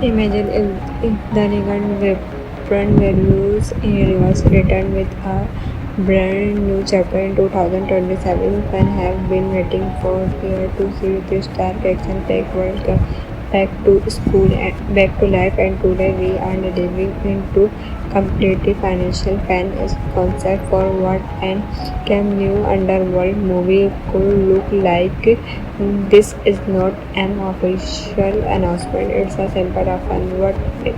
Imagine if the Negan weapon values universe returned with a brand new chapter in 2027. Fans have been waiting for years to see this dark action-packed world come back to life, and today we are diving into completely financial fan concept for what an cam new underworld movie could look like. This is not an official announcement, it's a simple fun what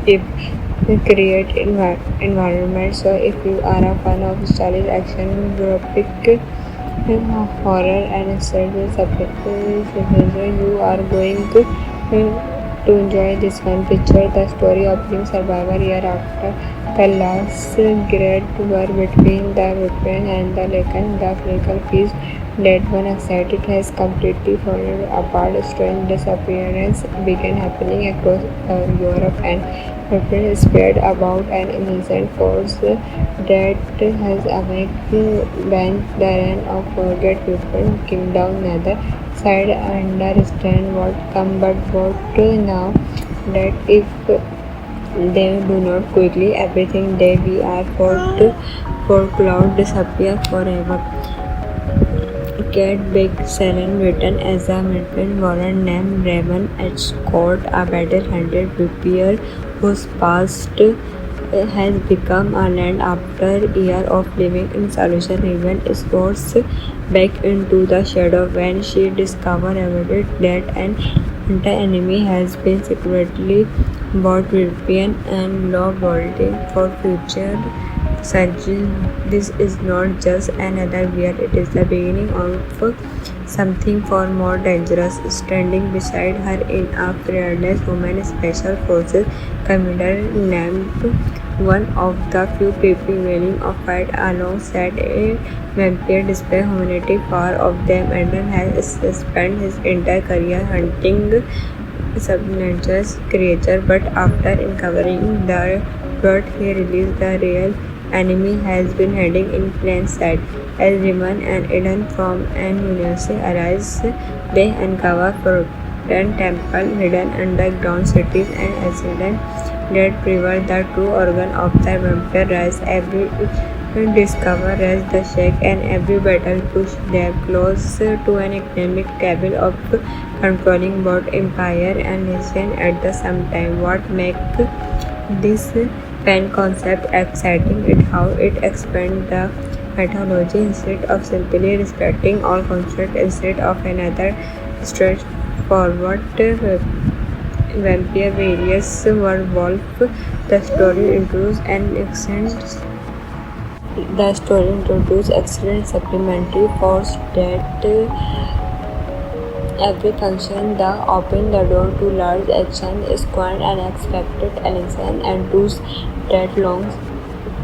if we create environment. So if you are a fan of stylish action, graphic horror and suspense, you are going to enjoy this one. Picture the story of being survivor year after the last great war between the European and the Lacan. The political peace that one excited has completely fallen apart. Strange disappearance began happening across Europe, and Britain spread about an innocent force that has awakened when the reign of forget people came down. Neither side understand what come, but what now that if they do not quickly everything they we are for cloud disappear forever. Cat Big Salen, written as a midnight warren named Raven H. Scott, a battle-hunted prepare whose past has become a land after years of living in isolation. Raven escorts back into the shadow when she discovers that an anti-enemy has been secretly bought European and law vaulting for future centuries. This is not just another weird, it is the beginning of something far more dangerous. Standing beside her in a fearless woman special forces commander named one of the few people willing to fight alongside a vampire display humanity. Far of them, Andrew has spent his entire career hunting supernatural creatures, but after uncovering the plot, he realized the real enemy has been hiding in plain sight. As Riman and Eden from an university arise, they uncover forgotten temple hidden underground cities and accident that prevent the true organ of the vampire rise. Every discover as the shake and every battle push them close to an economic table of controlling both empire and nation at the same time. What makes this fan concept exciting is how it expands the mythology instead of simply respecting all construct instead of another straightforward vampire various werewolf. The story introduces excellent supplementary force that every function the open the door to large action, squad, unexpected alliances, and tools that long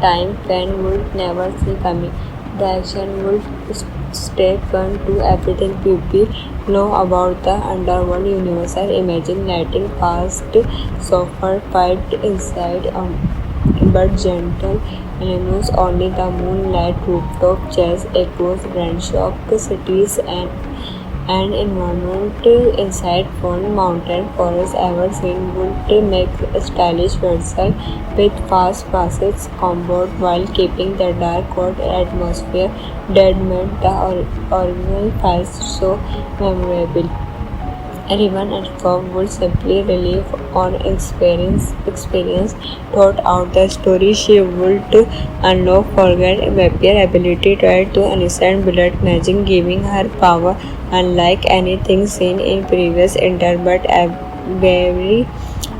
time fan would never see coming. The action would stay fun to everything people know about the underworld universe. Imagine letting past softer fight inside but gentle animals, only the moonlight, rooftop chairs, echoes, grand shock cities, and environment inside one mountain forest ever seen would make a stylish vessel with fast passage comfort while keeping the dark cold atmosphere that made the original files so memorable. Anyone at home would simply relive on experience thought out the story. She would unlock forget vampire ability, try to understand blood magic, giving her power unlike anything seen in previous enter, but every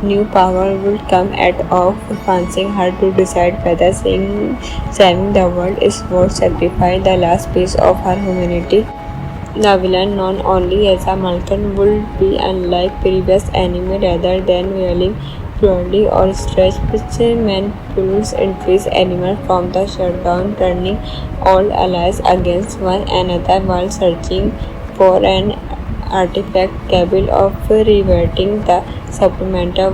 new power would come at of forcing her to decide whether saving the world is worth sacrificing the last piece of her humanity. The villain, known only as a Malcolm, would be unlike previous anime rather than wielding purely or stretch which manipulates increase animals from the shutdown, turning all allies against one another while searching for an artifact capable of reverting the supplemental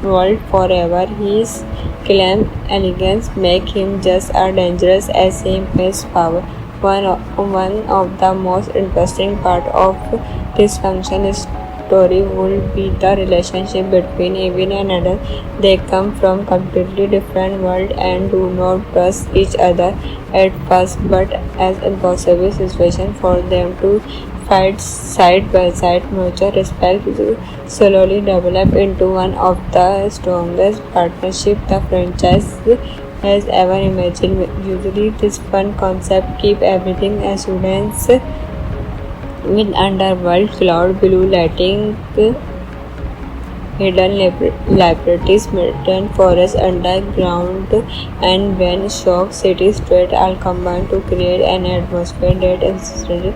world forever. His calm elegance make him just as dangerous as his power. One of the most interesting part of this function is story would be the relationship between Evie and Adele. They come from completely different worlds and do not trust each other at first, but as impossible situation for them to fight side by side. Mutual respect slowly develop into one of the strongest partnerships the franchise has ever imagined. Usually, this fun concept keep everything as students with underworld cloud blue lighting, hidden laboratories, mountain forests underground, and when shock city street all combine to create an atmosphere that instantly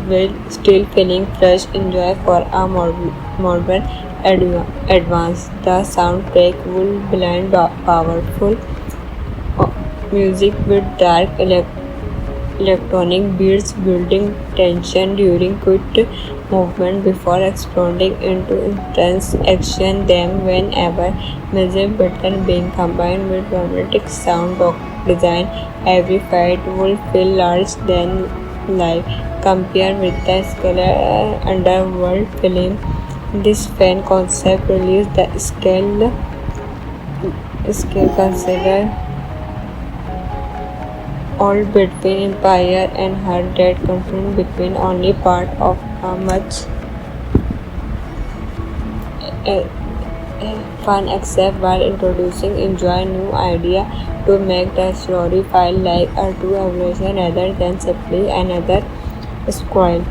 will still feeling fresh enjoy for a modern advance. The soundtrack will blend powerful music with dark electronic beats, building tension during quick movement before exploding into intense action. Then, whenever music button being combined with dramatic sound design, every fight will feel large than life. Compared with the scalar underworld film, this fan concept released the scale considered all between Empire and her that conflict between only part of a much uh, fun except while introducing enjoy new idea to make the story feel like a true evolution rather than simply another squall.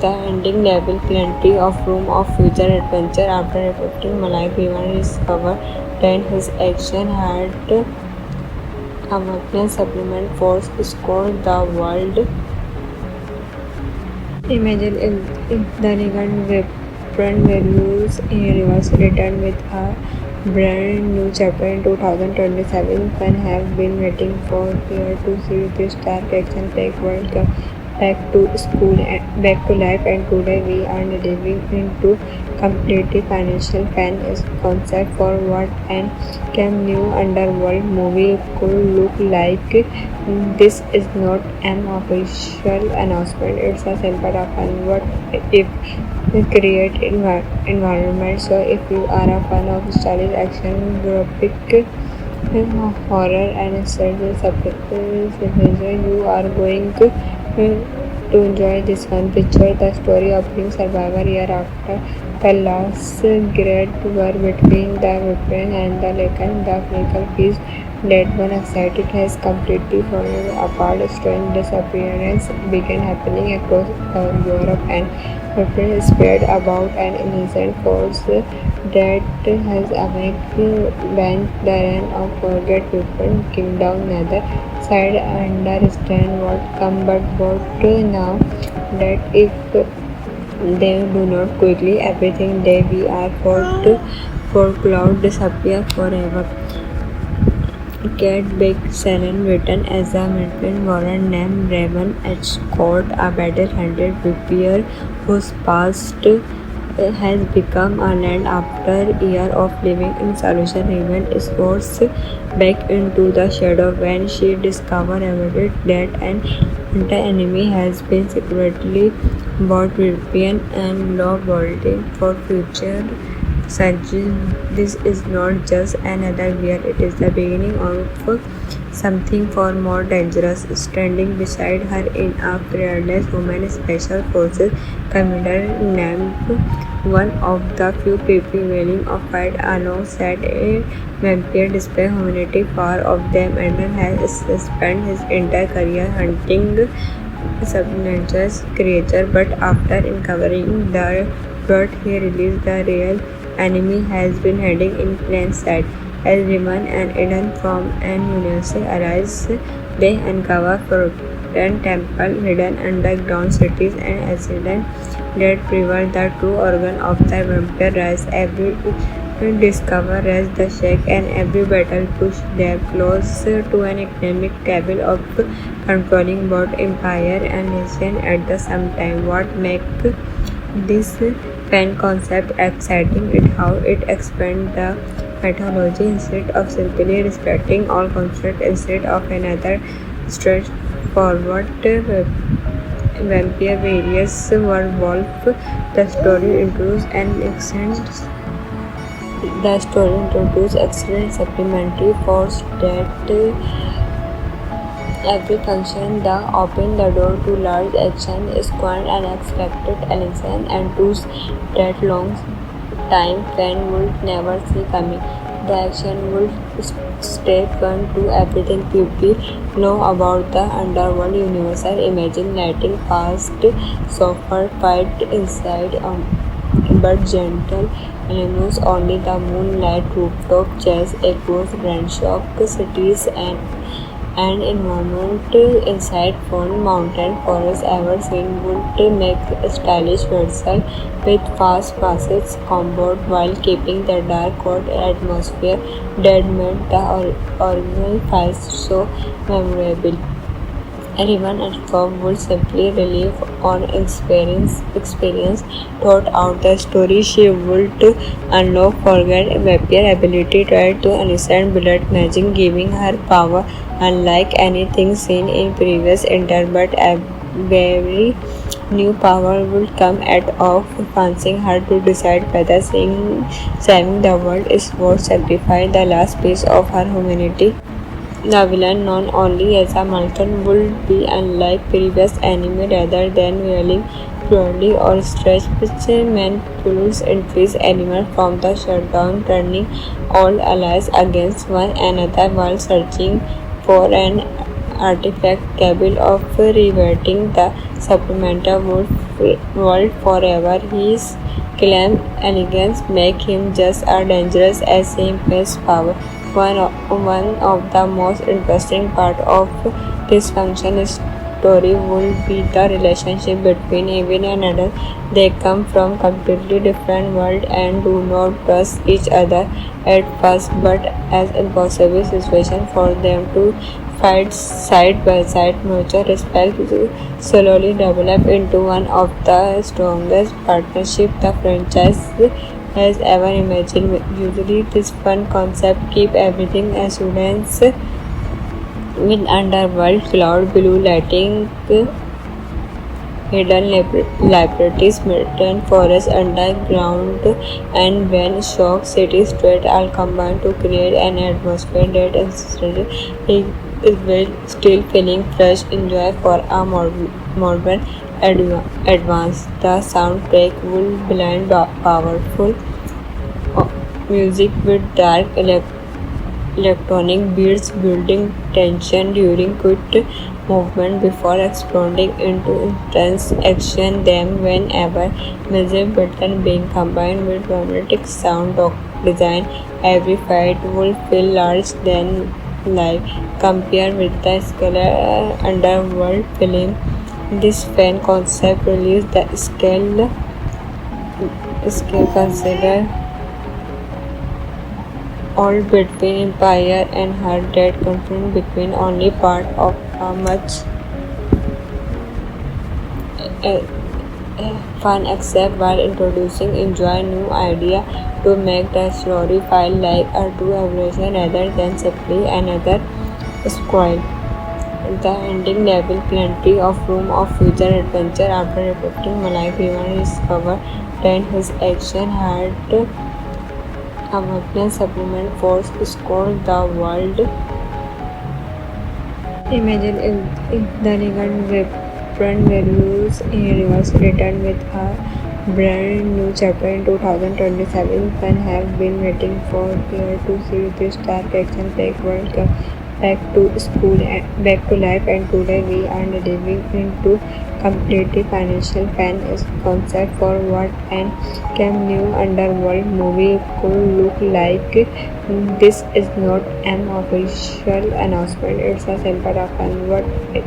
The ending level plenty of room of future adventure after reflecting Malay Griman discovered that his action had a magnet supplement force scored the world. Imagine if the Negan weapon values in reverse return with a brand new chapter in 2027. Fans have been waiting for years to see this dark action-packed world come back to life, and today we are delving into completely financial fan concept for what an cam new underworld movie could look like. This is not an official announcement, it's a simple fun what if we create environment. So if you are a fan of stylish action, graphic horror and surprise, you are going to enjoy this one. Picture the story of being survivor year after the last great war between the Ukraine and the Laken. The physical piece that one excited has completely fallen apart. Strange disappearance began happening across Europe, and Ukraine spread about an innocent force that has banned the run of forget people, kingdom neither side understand what come but what now that if they do not quickly everything they we are for cloud disappear forever. Cat Big Salen written as a military warrant named Raven H. Scott, a battle-handed prepare whose past has become a land after years of living in solution. Raven is forced back into the shadow when she discovers that an anti-enemy has been secretly bought European and law vaulting for future centuries. This is not just another year, it is the beginning of something far more dangerous. Standing beside her in a fearless woman special forces commander named one of the few people willing to fight alongside a vampire despite humanity power of them, and has spent his entire career hunting supernatural creature, but after uncovering the plot he realized the real enemy has been hiding in plain sight. As Riman and Eden from an university arise, they uncover forgotten temple hidden underground cities and accidents that reveal the true origin of the vampire race. Every discover as the shake and every battle push them closer to an economic table of controlling both empire and nation at the same time. What makes this fan concept exciting is how it expands the mythology instead of simply respecting all construct instead of another straightforward vampire various werewolf. The story introduces an excellent The story introduces excellent supplementary force that every function the open the door to large action, squad unexpected alliances and tools that long time fan would never see coming. The action would stay fun to everything people know about the underworld universe. Imagine letting past suffer fight inside but gentle animals only the moonlight rooftop chase echoes grand shock cities and environment inside one mountain forest ever seen would make a stylish vessel with fast passage combat while keeping the dark cold atmosphere that made the original files so memorable. Anyone at home would simply relive on experience thought out the story she would unlock forget vampire ability try to understand blood magic giving her power unlike anything seen in previous enter but every new power would come at of forcing her to decide whether saving the world is worth sacrificing the last piece of her humanity. The villain, known only as a Malcolm, would be unlike previous anime rather than wielding purely or stretch which manipulates entries element from the shutdown, turning all allies against one another while searching for an artifact capable of reverting the supplemental world forever. His claim elegance make him just as dangerous as his power. One of the most interesting part of this function story will be the relationship between Evan and Adult. They come from completely different worlds and do not trust each other at first, but as impossible situation for them to fight side by side. Mutual respect slowly develop into one of the strongest partnerships the franchise has ever imagined. Usually, this fun concept keep everything assurance with underworld cloud blue lighting, hidden laboratories, mountain forest underground, and when shock city street all combine to create an atmosphere that instantly is will still feeling fresh enjoy for a modern advance. The soundtrack will blend powerful music with dark electronic beats, building tension during quick movement before exploding into intense action. Then, whenever music button being combined with dramatic sound design, every fight will feel large than life. Compared with the scalar underworld film, this fan concept released the scale considered all between empire and her that conflict between only part of a much uh, fun except while introducing enjoy new idea to make the story feel like a true evolution rather than simply another spoil. The ending level plenty of room of future adventure after reflecting Malak Rivan discovered that his action had a weapon supplement force scored the world. Imagine if the Regan weapon values in reverse returned with a brand new chapter in 2027. Fans have been waiting for years to see this dark action packed world come back to school and back to life, and today we are delving into completely financial fan concept for what an cam new underworld movie could look like. This is not an official announcement, it's a simple fun what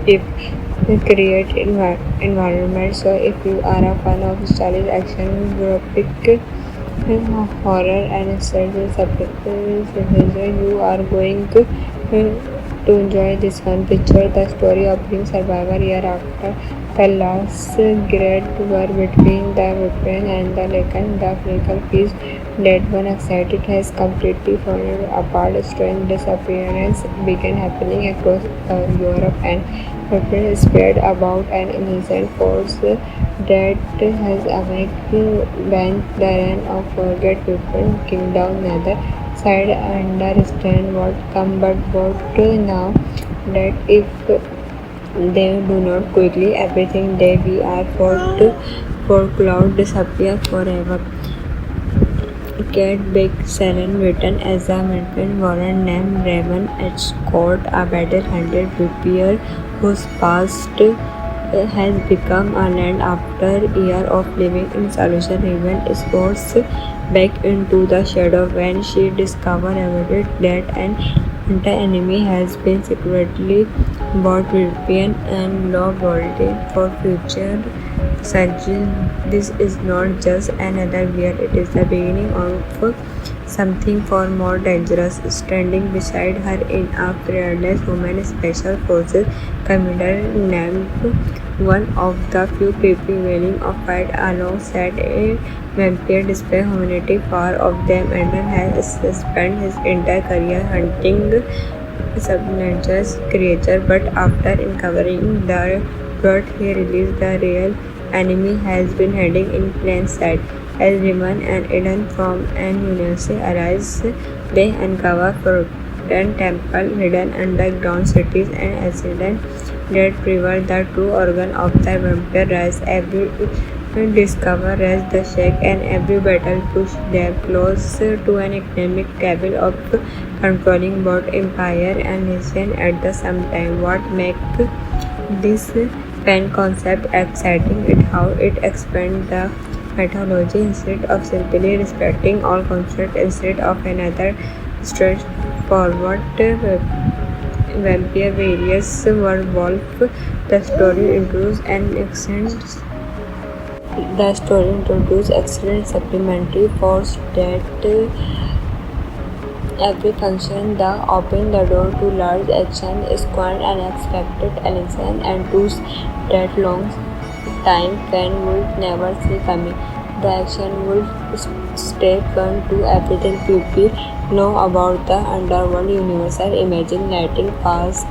if we create environment. So if you are a fan of stylish action, graphic horror and surgery you are going to enjoy this one. Picture the story of being survivor year after the last great war between the weapon and the Lacan. The critical piece that one excited has completely fallen apart. Strange disappearance began happening across Europe and Vampire spread about an innocent force that has awakened when the run of forget people. Kingdom neither side understand what come but what now that if they do not quickly everything they we are for cloud disappear forever. Kate Beckinsale, written as a Midland Warren named Raven H. Scott, a battle-hunted vampire whose past has become a land after years of living in isolation. Raven escorts back into the shadow when she discovers that an anti-enemy has been secretly bought European and law vaulted for future centuries. This is not just another year, it is the beginning of something far more dangerous. Standing beside her in a fearless woman special forces commander named one of the few people willing to fight alongside a vampire despite humanity. Far of them, Ender has spent his entire career hunting supernatural creature, but after uncovering the plot he realized the real enemy has been hiding in plain sight. As Riman and Eden from an university arise, they uncover forgotten temple hidden underground cities and accident that reveal the true organ of the vampire race. Every discover as the shake and every battle push them closer to an economic table of controlling both empire and nation at the same time. What makes this pen concept exciting is how it expands the mythology instead of simply respecting all concepts instead of another straightforward vampire various werewolf. The story introduces an excellent The story introduces excellent supplementary force that every function the open the door to large action, squad unexpected alliance and tools that long time fan would never see coming. The action would stay fun to everything people know about the underworld universe. Imagine letting past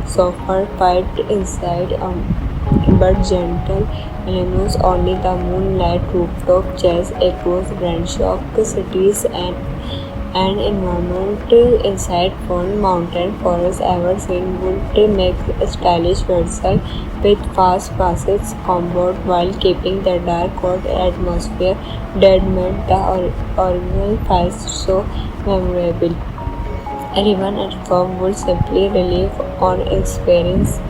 softer fight inside but gentle illuminates only the moonlight rooftop chase across grand shock cities and an environment inside one mountain forest ever seen would make a stylish vessel with fast passes combat while keeping the dark cold atmosphere that made the original fight so memorable. Anyone at firm would simply relive on experience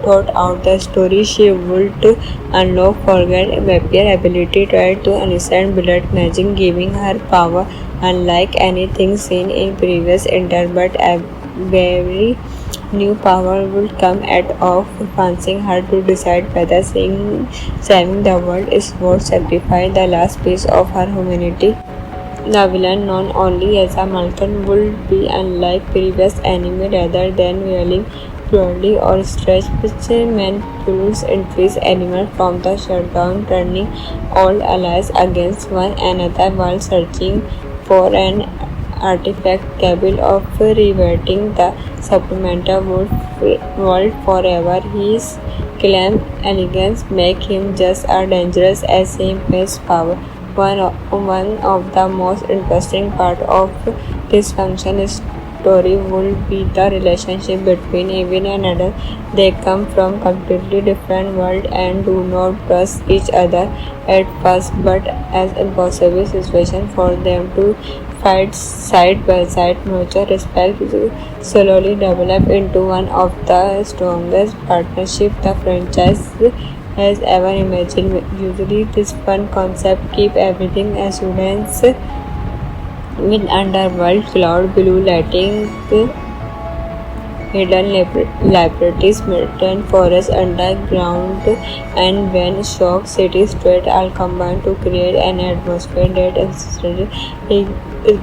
throughout the story. She would unlock forget vampire ability, try to understand blood magic, giving her power unlike anything seen in previous enter, but every new power would come at of forcing her to decide whether saving the world is worth sacrificing the last piece of her humanity. The villain, known only as a Malcolm, would be unlike previous anime rather than wielding purely or stretch which manipulates increase animal from the shutdown, turning all allies against one another while searching for an artifact capable of reverting the supplemental world forever. His claim elegance make him just as dangerous as his power. One of the most interesting part of this function story will be the relationship between Evan and Adele. They come from completely different worlds and do not trust each other at first, but as impossible situation for them to fight side by side, mutual respect slowly develop into one of the strongest partnerships the franchise has ever imagined. Usually, this fun concept keep everything assurance with underworld cloud blue lighting, hidden laboratories, mountain forest underground, and when shock city street all combine to create an atmosphere that is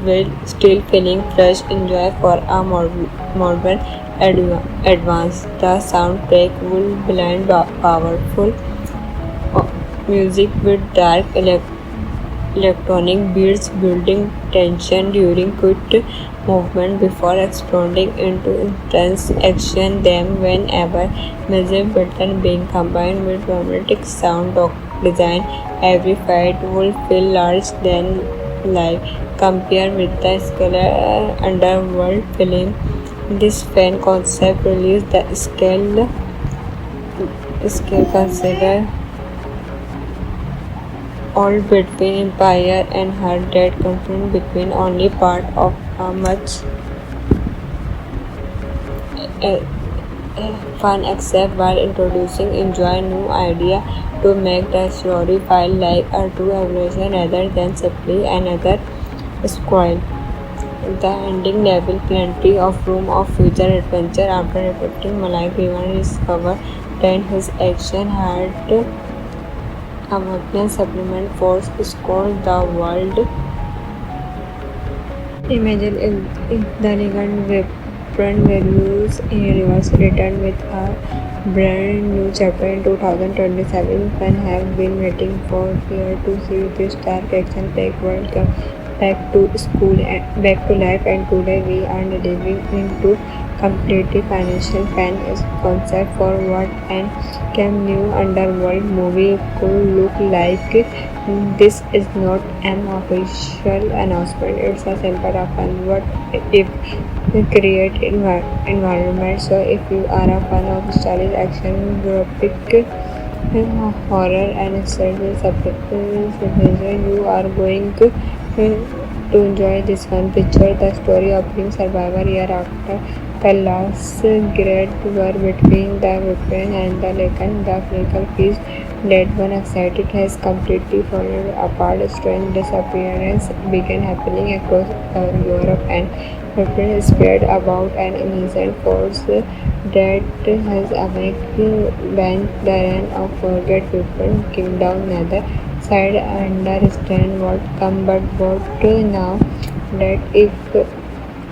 will still feeling fresh enjoy for a modern advance. The soundtrack will blend powerful music with dark electronic beats, building tension during quick movement before exploding into intense action. Then, whenever music button being combined with dramatic sound design, every fight will feel large than life. Compared with the scalar underworld film, this fan concept released the scale consider all between Empire and her that conflict between only part of a much uh, fun except while introducing enjoy new idea to make the story feel like a true evolution rather than simply another spoil. The ending level plenty of room of future adventure after reflecting Malak Diwan discovered that his action had a Wagner supplement force scored the world. Imagine if the Ligan Vibrant Values Universe returned with a brand new chapter in 2027. Fans have been waiting for years to see this dark action-packed world come back to life, and today we are delivering into completely financial fan concept for what an Cam new underworld movie could look like. This is not an official announcement, it's a simple fun what if we create environment. So if you are a fan of stylish action, graphic horror and extended subtitle, you are going to enjoy this one. Picture the story of being survivor year after the last great war between the Ukraine and the Lakan. The physical peace that one excited has completely fallen apart. Strange disappearance began happening across Europe, and Ukraine spread about an innocent force that has banned the run of forget people, kingdom neither side understand what come but what now that if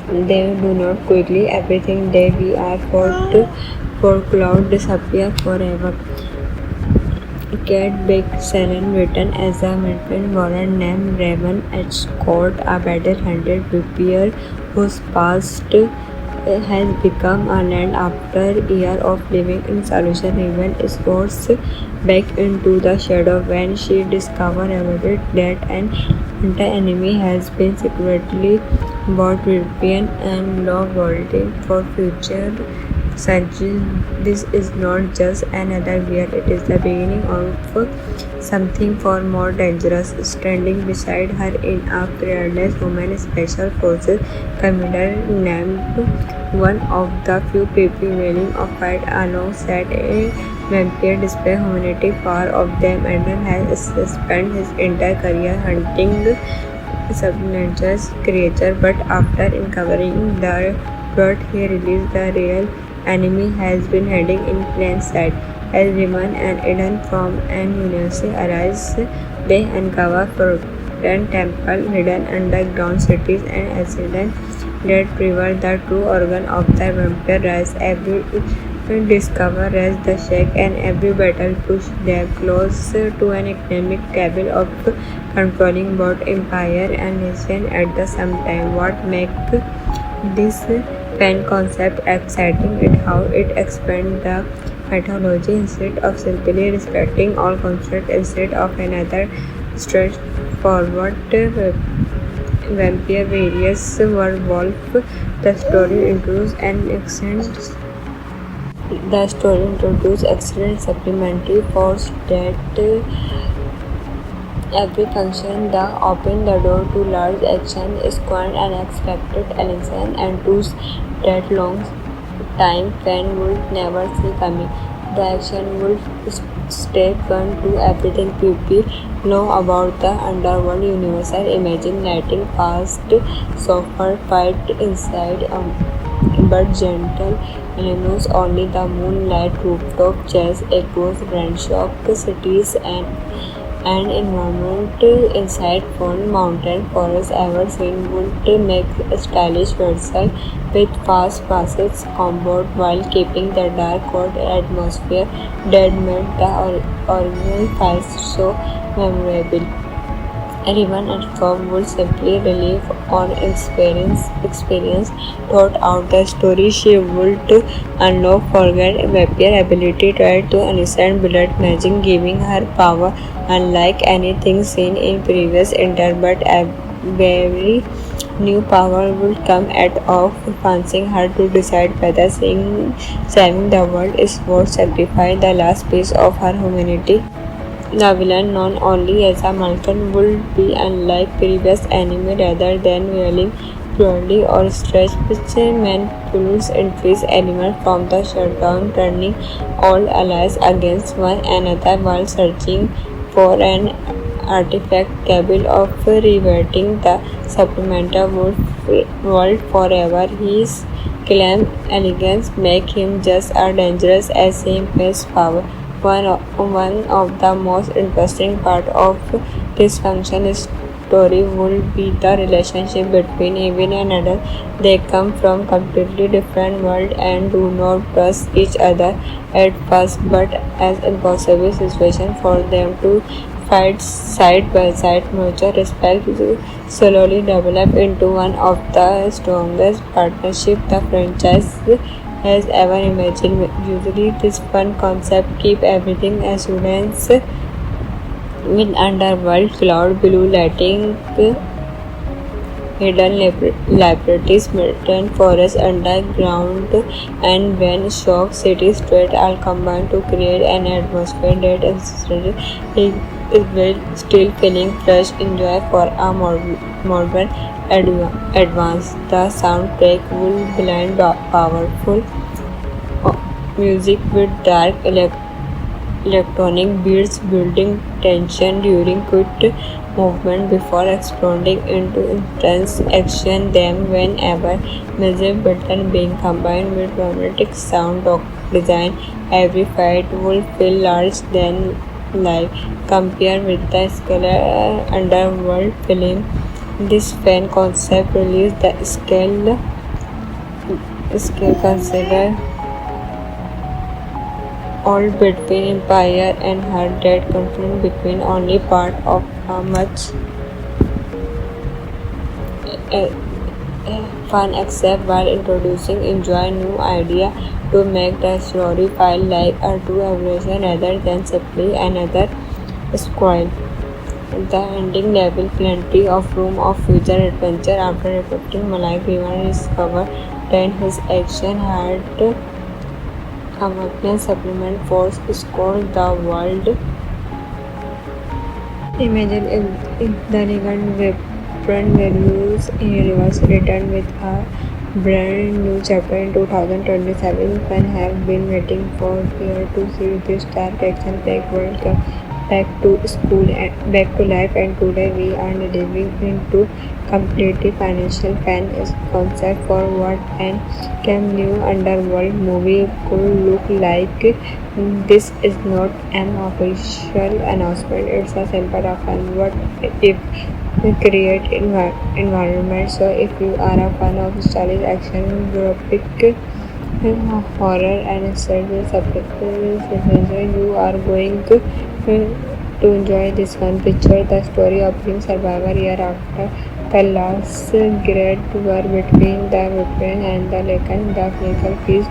they do not quickly everything they we are for cloud disappear forever. Cat Big Seren written as a midwife warren named Raven H. Scott, a battle-hunted prepare whose past has become a land after years of living in solution. Raven is forced back into the shadow when she discovers that an anti-enemy has been secretly bought European and law vaulting for future centuries. This is not just another year, it is the beginning of something far more dangerous. Standing beside her in a fearless woman special forces commander named one of the few people willing to fight alongside a vampire display humanity. Power of them and has spent his entire career hunting supernatural creature, but after uncovering the truth, he realized the real enemy has been hiding in plain sight. As Riman and Eden from an university arise, they uncover forgotten temple, hidden underground cities, and accidents that reveal the true organ of the vampire rise. Every discover as the shake, and every battle push them closer to an economic cabal of controlling both empire and nation at the same time. What makes this fan concept exciting is how it expands the mythology instead of simply respecting all construct instead of another straightforward vampire various werewolf. The story introduces an excellent The story introduces excellent supplementary force that every function the open the door to large action, squad unexpected alliance and tools that long time fan would never see coming. The action would stay fun to everything people know about the underworld universe. Imagine lighting past software fight inside but gentle illuminates only the moonlight rooftop chairs across grand shock cities and environment inside fun mountain forest ever seen would make a stylish vessel with fast passes combat while keeping the dark cold atmosphere that made the original files so memorable. Everyone at first would simply relive on experience thought out the story. She would unlock forget vampire ability, try to understand blood magic, giving her power unlike anything seen in previous enter, but every new power would come at of forcing her to decide whether saving the world is worth sacrifice the last piece of her humanity. The villain, known only as a Malcolm, would be unlike previous anime rather than wielding purely or stretch which manipulates increase elements from the shutdown, turning all allies against one another while searching for an artifact capable of reverting the supplemental world forever. His claim elegance make him just as dangerous as his power. One of the most interesting part of this function story will be the relationship between Evan and Adult. They come from completely different worlds and do not trust each other at first, but as impossible situation for them to fight side by side. Mutual respect slowly develop into one of the strongest partnerships the franchise has ever imagined. Usually, this fun concept keep everything assurance with underworld cloud blue lighting, hidden laboratories, mountain forests underground, and when shock city street all combine to create an atmosphere that is will still feeling fresh enjoy for a modern advance. The soundtrack will blend powerful music with dark electronic beats, building tension during quick movement before exploding into intense action. Then, whenever music button being combined with dramatic sound design, every fight will feel large than life. Compared with the scalar underworld film, this fan concept released the scale consider all between Empire and her dead conflict between only part of a much fun except while introducing enjoy new idea to make the story feel like a true evolution rather than simply another scroll. The ending level plenty of room of future adventure after reflecting Malak Rivan discovered that his action had a weakness supplement force score the world. Imagine if the Negan weapon values universe returned with a brand new chapter in 2027. Fans have been waiting for years to see this dark action-packed world come back to life, and today we are delving into completely financial fan concept for what an Cam new underworld movie could look like. This is not an official announcement, it's a simple of fun. What if we create environment? So if you are a fan of stylish action, graphic horror and surface adventure, you are going to enjoy this one. Picture the story of being survivor year after the last great war between the Ukraine and the Lakan. The clinical piece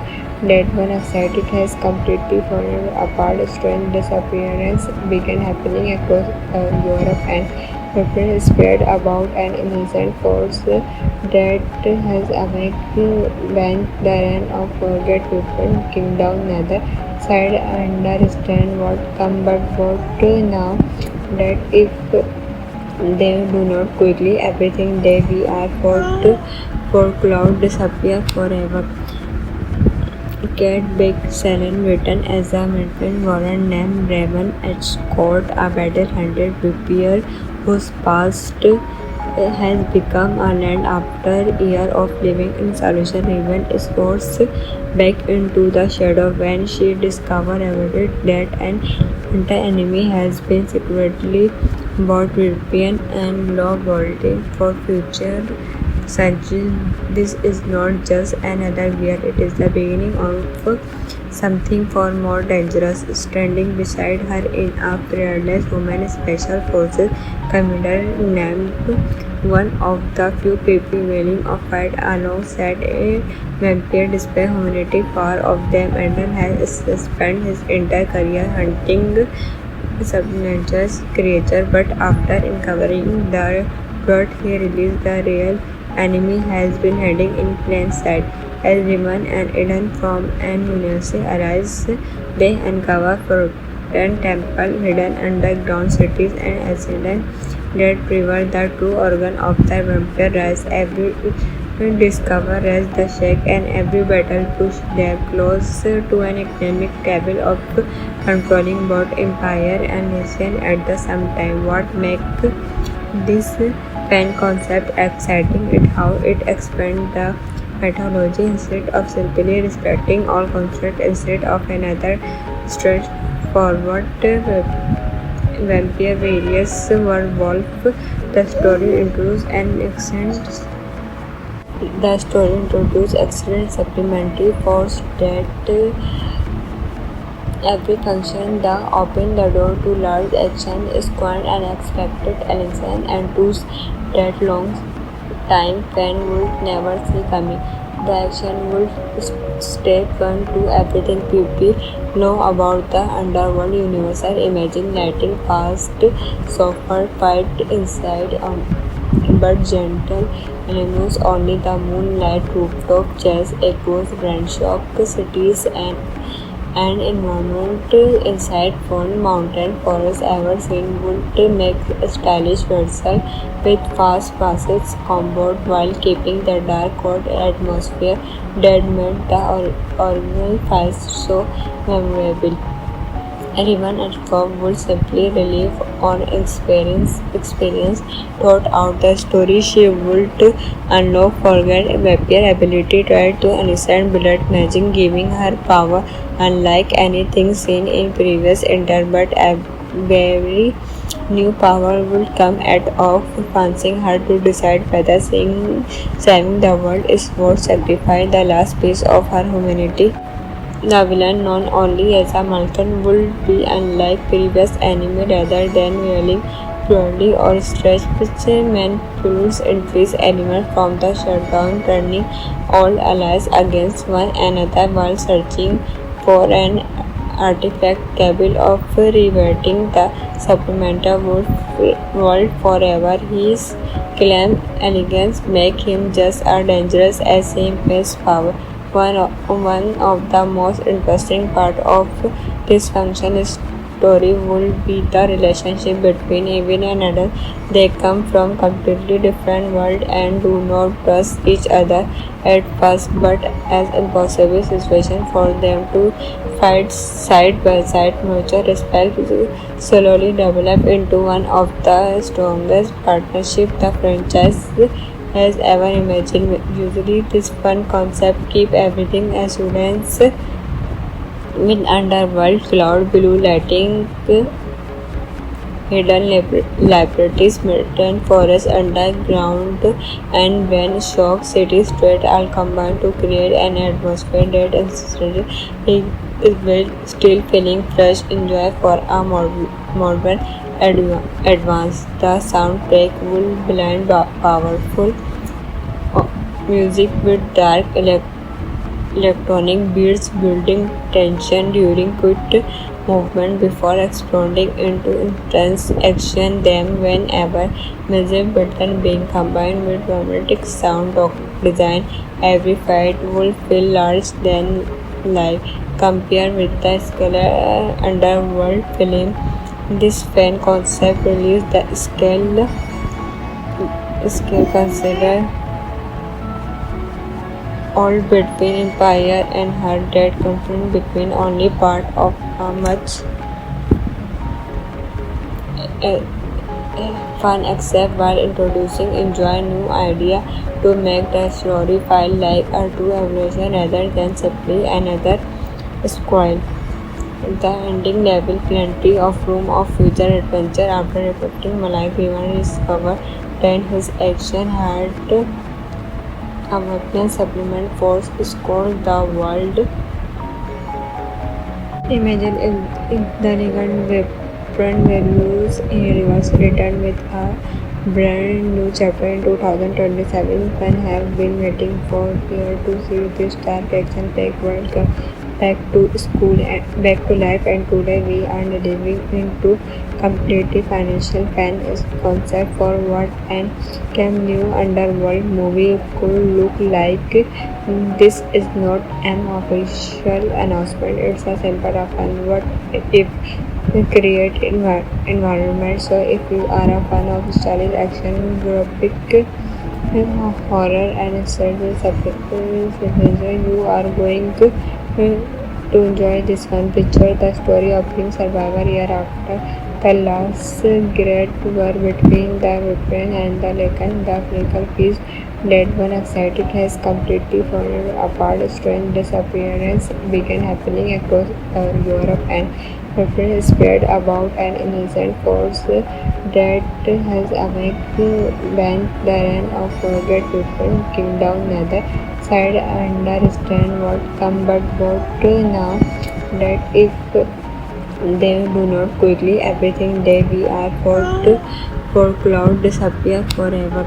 that one excited has completely fallen apart. Strange disappearance began happening across Europe, and Ukraine spread about an innocent force that has awakened when the reign of forget people kingdom neither side understand what come, but what now that if they do not quickly everything they we are for cloud disappear forever. Kate Beckinsale, written as a Midland Warren named Raven H. Scott, a battle-hunted vampire whose past has become a land after years of living in isolation. Raven is forced back into the shadow when she discovers that an anti-enemy has been secretly bought European and law vaulting for future centuries. This is not just another year, it is the beginning of something far more dangerous standing beside her in a fearless woman special forces commander named one of the few people willing to fight alongside a vampire despite humanity. Power of them Ender has spent his entire career hunting supernatural creatures, but after uncovering the truth he realized the real enemy has been hiding in plain sight. As Riman and Eden from an university arise, they uncover forgotten temples, hidden underground cities, and accidents that reveal the true origin of the vampire race. Every discover as the shake and every battle push them closer to an economic capable of controlling both empire and nation at the same time. What makes this fan concept exciting is how it expands the mythology instead of simply respecting all constructs instead of another straightforward vampire various werewolf. The story introduces an excellent The story introduces excellent supplementary force that every function the open the door to large action, squad unexpected alliances and tools that long time fan would never see coming. The action would stay fun to everything people know about the underworld universe. Imagine lighting fast, softer fight inside but gentle elements only the moonlight, rooftop jazz echoes, grand shock cities and environment inside Fern Mountain Forest ever seen would make a stylish vessel with fast passage combat while keeping the dark cold atmosphere that made the original files so memorable. Anyone at firm would simply relive on experience throughout the story. She would unlock forget vampire ability, try to understand blood magic, giving her power unlike anything seen in previous enter, but every new power would come at of forcing her to decide whether saving the world is worth sacrificing the last piece of her humanity. The villain, known only as a Malcolm, would be unlike previous anime rather than wielding purely or stretched man pulls increase element from the shutdown, turning all allies against one another while searching for an artifact capable of reverting the supplemental world forever. His claim elegance make him just as dangerous as his power. One of the most interesting part of this function story will be the relationship between Evan and Adel. They come from completely different worlds and do not trust each other at first, but as impossible situation for them to fight side by side. Mutual respect slowly develop into one of the strongest partnerships the franchise has ever imagined. Usually, this fun concept keep everything assurance with underworld, cloud blue lighting, hidden laboratories, mountain forest underground, and when shock city street all combine to create an atmosphere that instantly will still feeling fresh enjoy for a modern advance. The soundtrack will blend powerful music with dark electronic beats, building tension during quick movement before exploding into intense action. Then, whenever music button being combined with dramatic sound design, every fight will feel large than life. Compared with the scalar underworld film, this fan concept relieves the scale considered all between empire and her that conflict between only part of a much fun except while introducing enjoy new idea to make the story feel like a true evolution rather than simply another squall. The ending level plenty of room of future adventure after reflecting Malay Vivan discovered that his action had a weapon supplement force scored the world Imagine if the Negan weapon values universe returned with a brand new chapter in 2027. Fans have been waiting for years to see this dark action-packed world come back to life, and today we are delving into completely financial fan concept for what an Cam new underworld movie could look like. This is not an official announcement, it's a simple fun what if we create environment. So if you are a fan of stylish action, graphic horror and suspense, you are going to enjoy this one. Picture the story of being survivor year after the last great war between the Ukraine and the Lakan. The physical piece that one excited has completely fallen apart. Strange disappearance began happening across Europe, and reports spread about an innocent force that has awakened when the reign of forget people kingdom neither side understand what come but both now that if they do not quickly everything they we are for cloud disappear forever.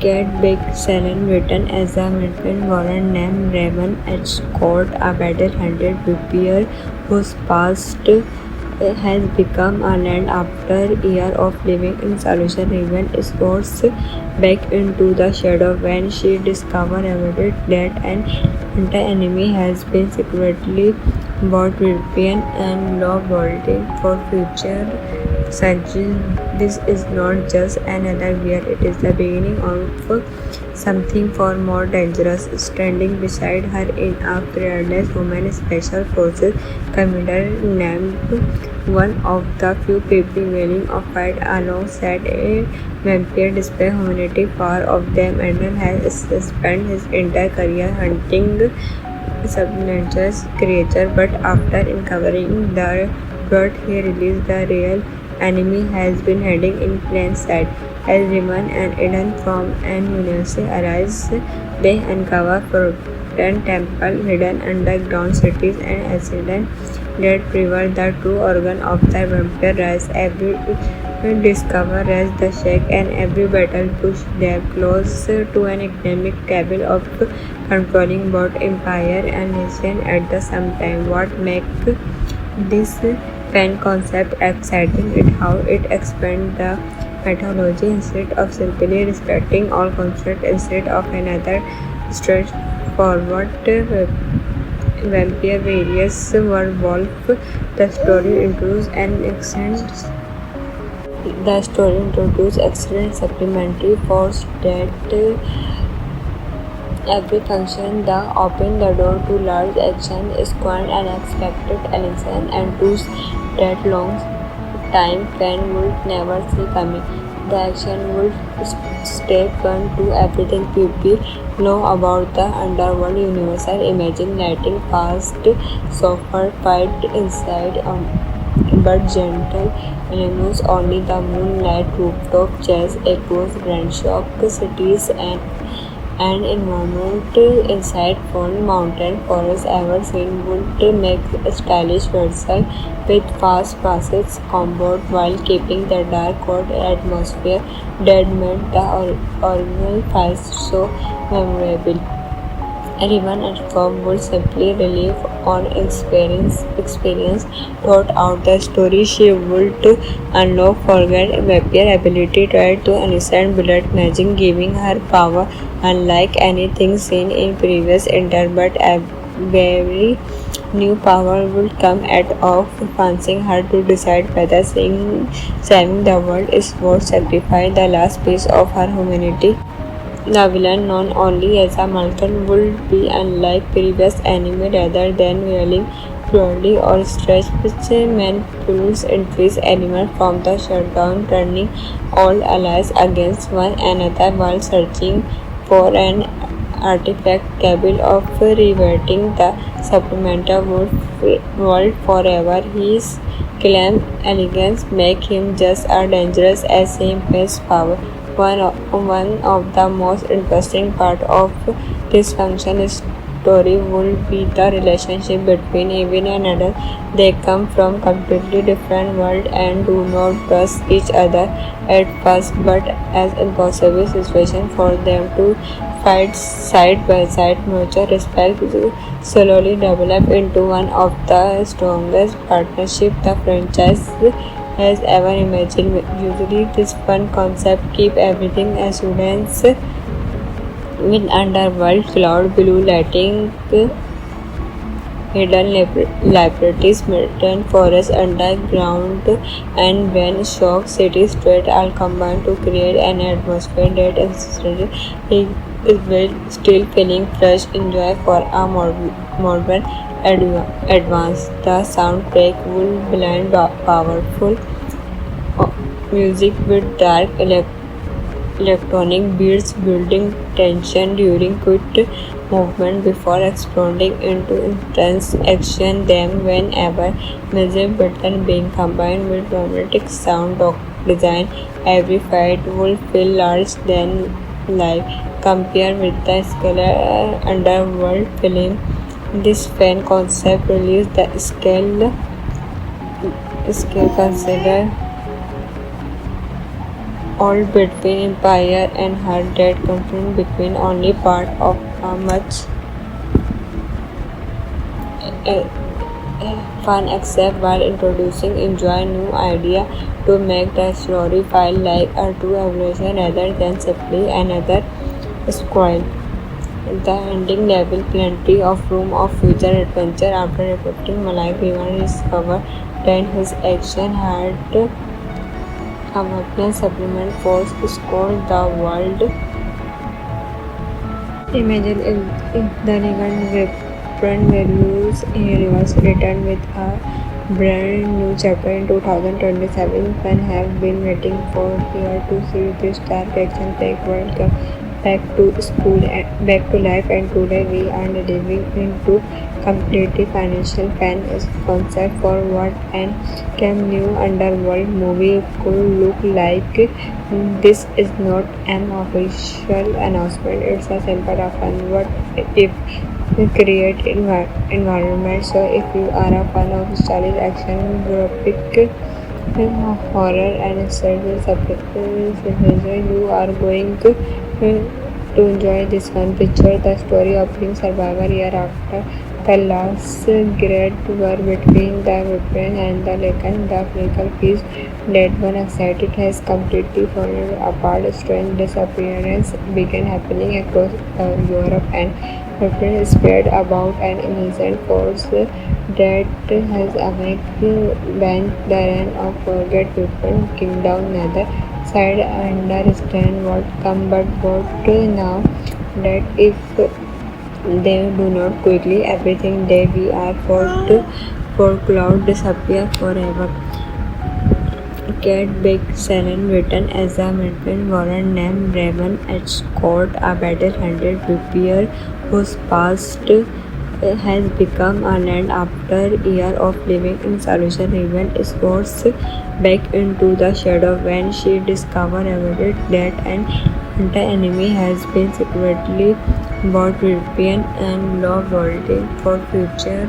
Cat Big-Salen, written as a midnight warren named Raven H. Scott, a battle-hunted warrior whose past has become a land after years of living in solution. Raven is forced back into the shadow when she discovers that an anti-enemy has been secretly bought European and law vaulting for future centuries. This is not just another year, it is the beginning of something far more dangerous. Standing beside her in a fearless woman special forces commander named one of the few people willing to fight alongside a vampire despite humanity. Far of them, Andrew has spent his entire career hunting supernatural creatures, but after uncovering the truth, he realized the real enemy has been hiding in plain sight. As Riman and Eden from an university arise, they uncover forgotten temples, hidden underground cities, and accidents that reveal the true origin of the vampire race. Every discover as the shake, and every battle push them closer to an economic cabal of controlling both empire and nation at the same time. What makes this fan concept exciting is how it expands the mythology instead of simply respecting all concepts. Instead of another straightforward vampire various werewolf, the story introduces excellent supplementary force that every function the open the door to large action, squad, unexpected alliance, and tools that long time fan would never see coming. The action would stay fun to everything people know about the underworld universal. Imagine letting past softer fight inside but gentle elements only the moonlight rooftop chairs across grand shock cities and environment inside fun mountain forest ever seen would make a stylish vessel with fast passage comfort while keeping the dark cold atmosphere that made the original files so memorable. Anyone at firm would simply relive on experience throughout the story. She would unlock forget vampire ability, try to understand blood magic, giving her power unlike anything seen in previous enter, but every new power would come at of forcing her to decide whether saving the world is worth sacrificing the last piece of her humanity. The villain, known only as a Malcolm, would be unlike previous anime rather than wielding purely or stretch which manipulates increased elements from the shutdown, turning all allies against one another while searching for an artifact capable of reverting the supplemental world forever. His calm elegance make him just as dangerous as his power. One of the most interesting part of this function is story would be the relationship between Evie and Adele. They come from completely different worlds and do not trust each other at first, but as impossible situation for them to fight side by side, mutual respect slowly develop into one of the strongest partnerships the franchise has ever imagined. Usually, this fun concept keep everything as students with underworld cloud blue lighting, hidden laboratories, mountain forests underground, and when shock city street all combine to create an atmosphere that is well still feeling fresh enjoy for a modern advance. The soundtrack will blend powerful music with dark electronic beats, building tension during quick movement before exploding into intense action. Then, whenever music button being combined with dramatic sound design, every fight will feel large than life. Compared with the scalar underworld film, this fan concept released the scale considered all between empire and her that conflict between only part of a much fun except while introducing enjoy new idea to make the story feel like a true evolution rather than simply another scroll. The ending level plenty of room of future adventure after reflecting Malay Vivan discovered that his action had a weapon supplement force scored the world. Imagine if the Negan weapon values universe returned with a brand new chapter in 2027. Fans have been waiting for years to see this dark action-packed world come back to life, and today we are delving into completely financial fan concept for what an Cam new underworld movie could look like. This is not an official announcement, it's a simple fun what if we create environment. So if you are a fan of stylish action, graphic horror and suspense, you are going to enjoy this one. Picture the story of being survivor year after the last great war between the European and the Lacan. The physical piece that one excited has completely fallen apart. Strange disappearance began happening across Europe, and Britain spread about an innocent force that has awakened bent the run of forget people. Kingdom neither side understand what come, but what now that if they do not quickly everything they we are for cloud disappear forever. Cat Big Salen written as a midnight warren named Raven escort a battle-handed rapier whose past has become a land after years of living in solution. Raven escorts back into the shadow when she discovers that an anti-enemy has been secretly bought European and law vaulting for future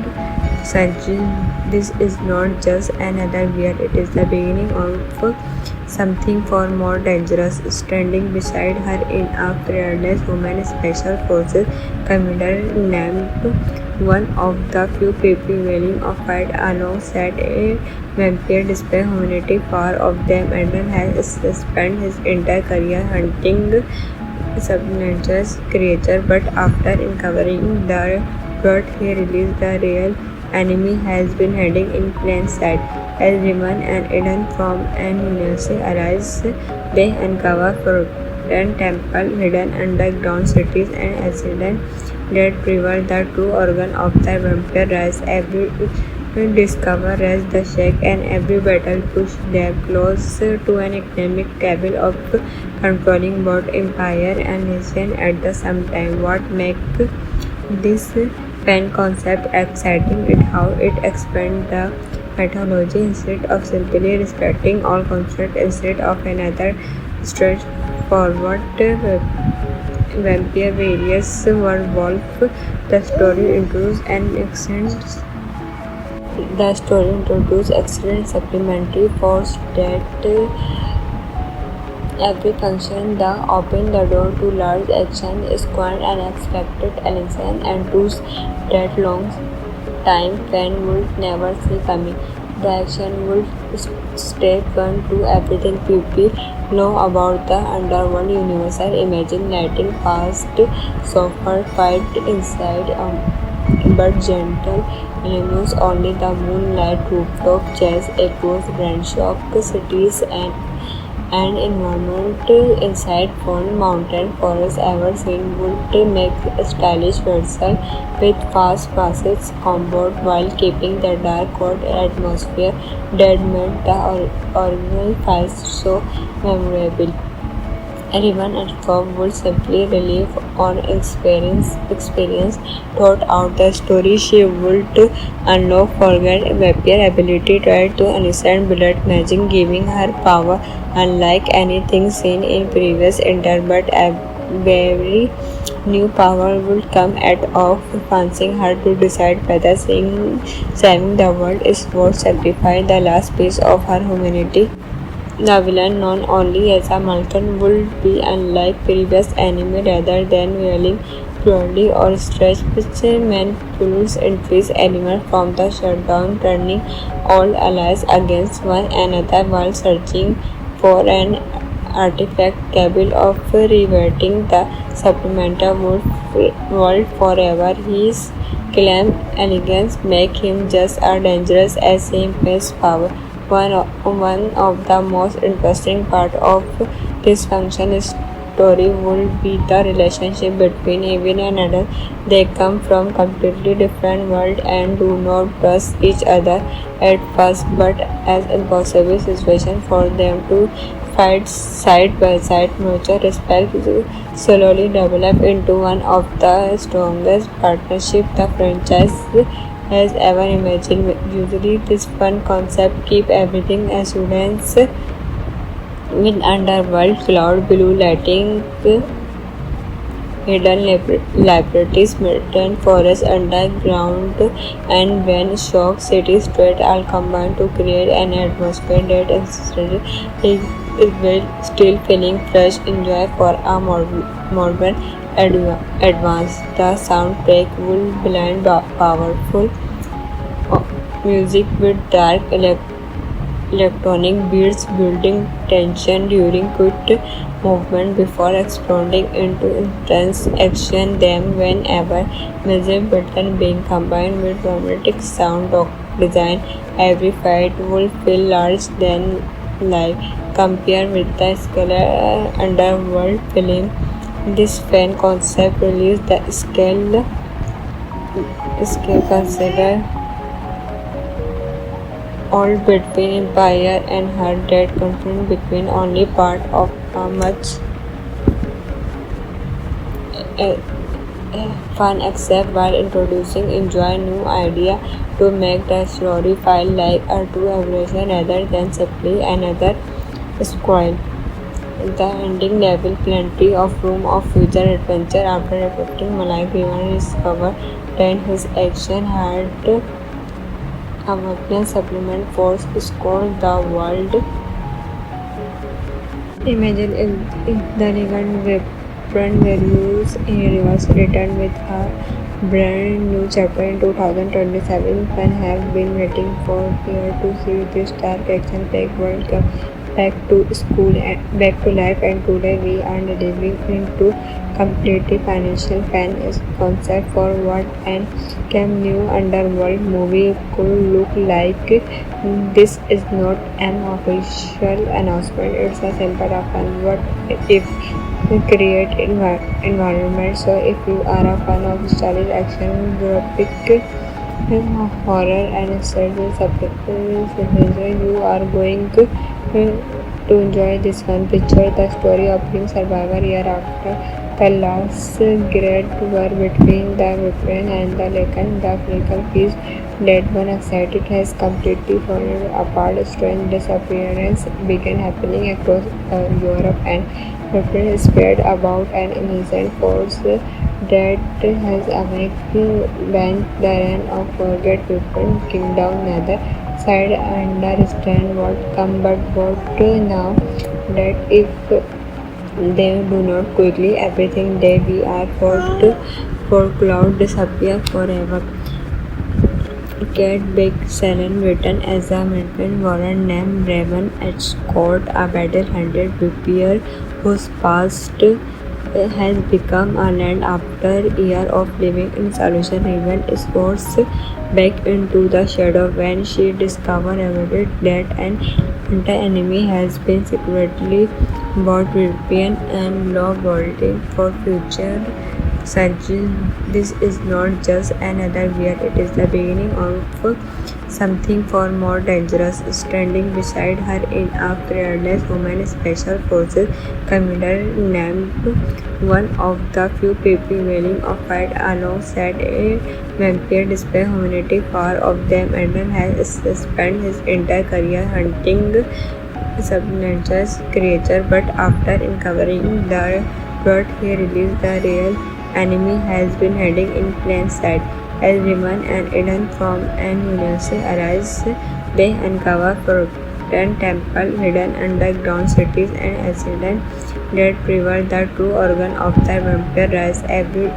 centuries. This is not just another year, it is the beginning of something far more dangerous. Standing beside her in a fearless woman special forces commander named one of the few people willing to fight alongside a vampire despite humanity. Far of them, Eden has spent his entire career hunting supernatural creatures, but after uncovering the plot, he realized the real enemy has been hiding in plain sight. As Riman and Eden from an university arise, they uncover forgotten temple, hidden underground cities, and accident that reveal the true organ of the vampire race. Every discover as the shake, and every battle push them closer to an economic table of controlling both empire and nation at the same time. What makes this fan concept exciting is how it expands the mythology instead of simply respecting all constructs instead of another straightforward vampire various werewolf. The story introduces an excellent The story introduces excellent supplementary force that every function the open the door to large action, square unexpected alliance and tools that long time fan would never see coming. The action would step one to everything people know about the underworld universe. Imagine lighting past software fight inside but gentle illuminates only the moonlight, rooftop jazz echoes, grand shock cities and environment inside one mountain forest ever seen would make a stylish vessel with fast passes comfort while keeping the dark cold atmosphere that made the original files so memorable. Anyone at home would simply relive on experience thought out the story. She would unlock forget vampire ability, try to understand blood magic, giving her power unlike anything seen in previous enter, but every new power would come at of forcing her to decide whether saving the world is worth sacrificing the last piece of her humanity. The villain, known only as a Malcolm, would be unlike previous anime rather than wielding purely or stretch which manipulates increase elements from the shutdown, turning all allies against one another while searching for an artifact capable of reverting the supplemental world forever. His calm elegance make him just as dangerous as his power. One of the most interesting part of this function story would be the relationship between Evan and Adele. They come from completely different worlds and do not trust each other at first, but as impossible situation for them to fight side by side. Mutual respect slowly develop into one of the strongest partnerships the franchise has ever imagined. Usually, this fun concept keep everything assurance with underworld cloud blue lighting, hidden laboratories, mountain forest underground, and when shock city street all combined to create an atmosphere that instantly is will still feeling fresh enjoy for a modern advance. The soundtrack will blend powerful music with dark electronic beats, building tension during quick movement before exploding into intense action. Then, whenever music button being combined with dramatic sound design, every fight will feel large than life. Compared with the scalar underworld film, this fan concept released the scale consider all between empire and her that conflict between only part of a much uh, fun except while introducing enjoy new idea to make the story file like a true evolution rather than simply another squall. The ending level plenty of room of future adventure after reflecting Malai Griman discovered that his action had a weapon supplement force scored the world. Imagine if the Negan weapon values in Universe returned with a brand new chapter in 2027. Fans have been waiting for years to see this dark action-packed world come back to life, and today we are delivering into completely financial fan is concept for what an cam new underworld movie could look like. This is not an official announcement, it's a simple fun what if we create environment. So if you are a fan of stylish action, graphic horror and surface you are going to enjoy this one. Picture the story of being survivor year after the last great war between the Ukraine and the Lakan. The physical piece that one excited has completely fallen apart. Strange disappearance began happening across Europe and Vampire spread about an innocent force that has awakened when the run of forget people kingdom neither side understand what come but what now that if they do not quickly everything they we are for cloud disappear forever. Kate Beckinsale, written as a Midland Warren named Raven H. Scott, a battle-hunted vampire whose past has become a land after years of living in isolation. Raven is forced back into the shadow when she discovers that an anti-enemy has been secretly bought European and law vaulting for future centuries. This is not just another year, it is the beginning of something far more dangerous. Standing beside her in a fearless woman special forces commander named one of the few people willing to fight alongside a vampire despite humanity. Far of them, Adam has spent his entire career hunting supernatural creatures, but after uncovering the plot, he realized the real enemy has been hiding in plain sight. As Riman and Eden from an university arise, they uncover forgotten temples, hidden underground cities, and accidents that reveal the true origin of the vampire race. Every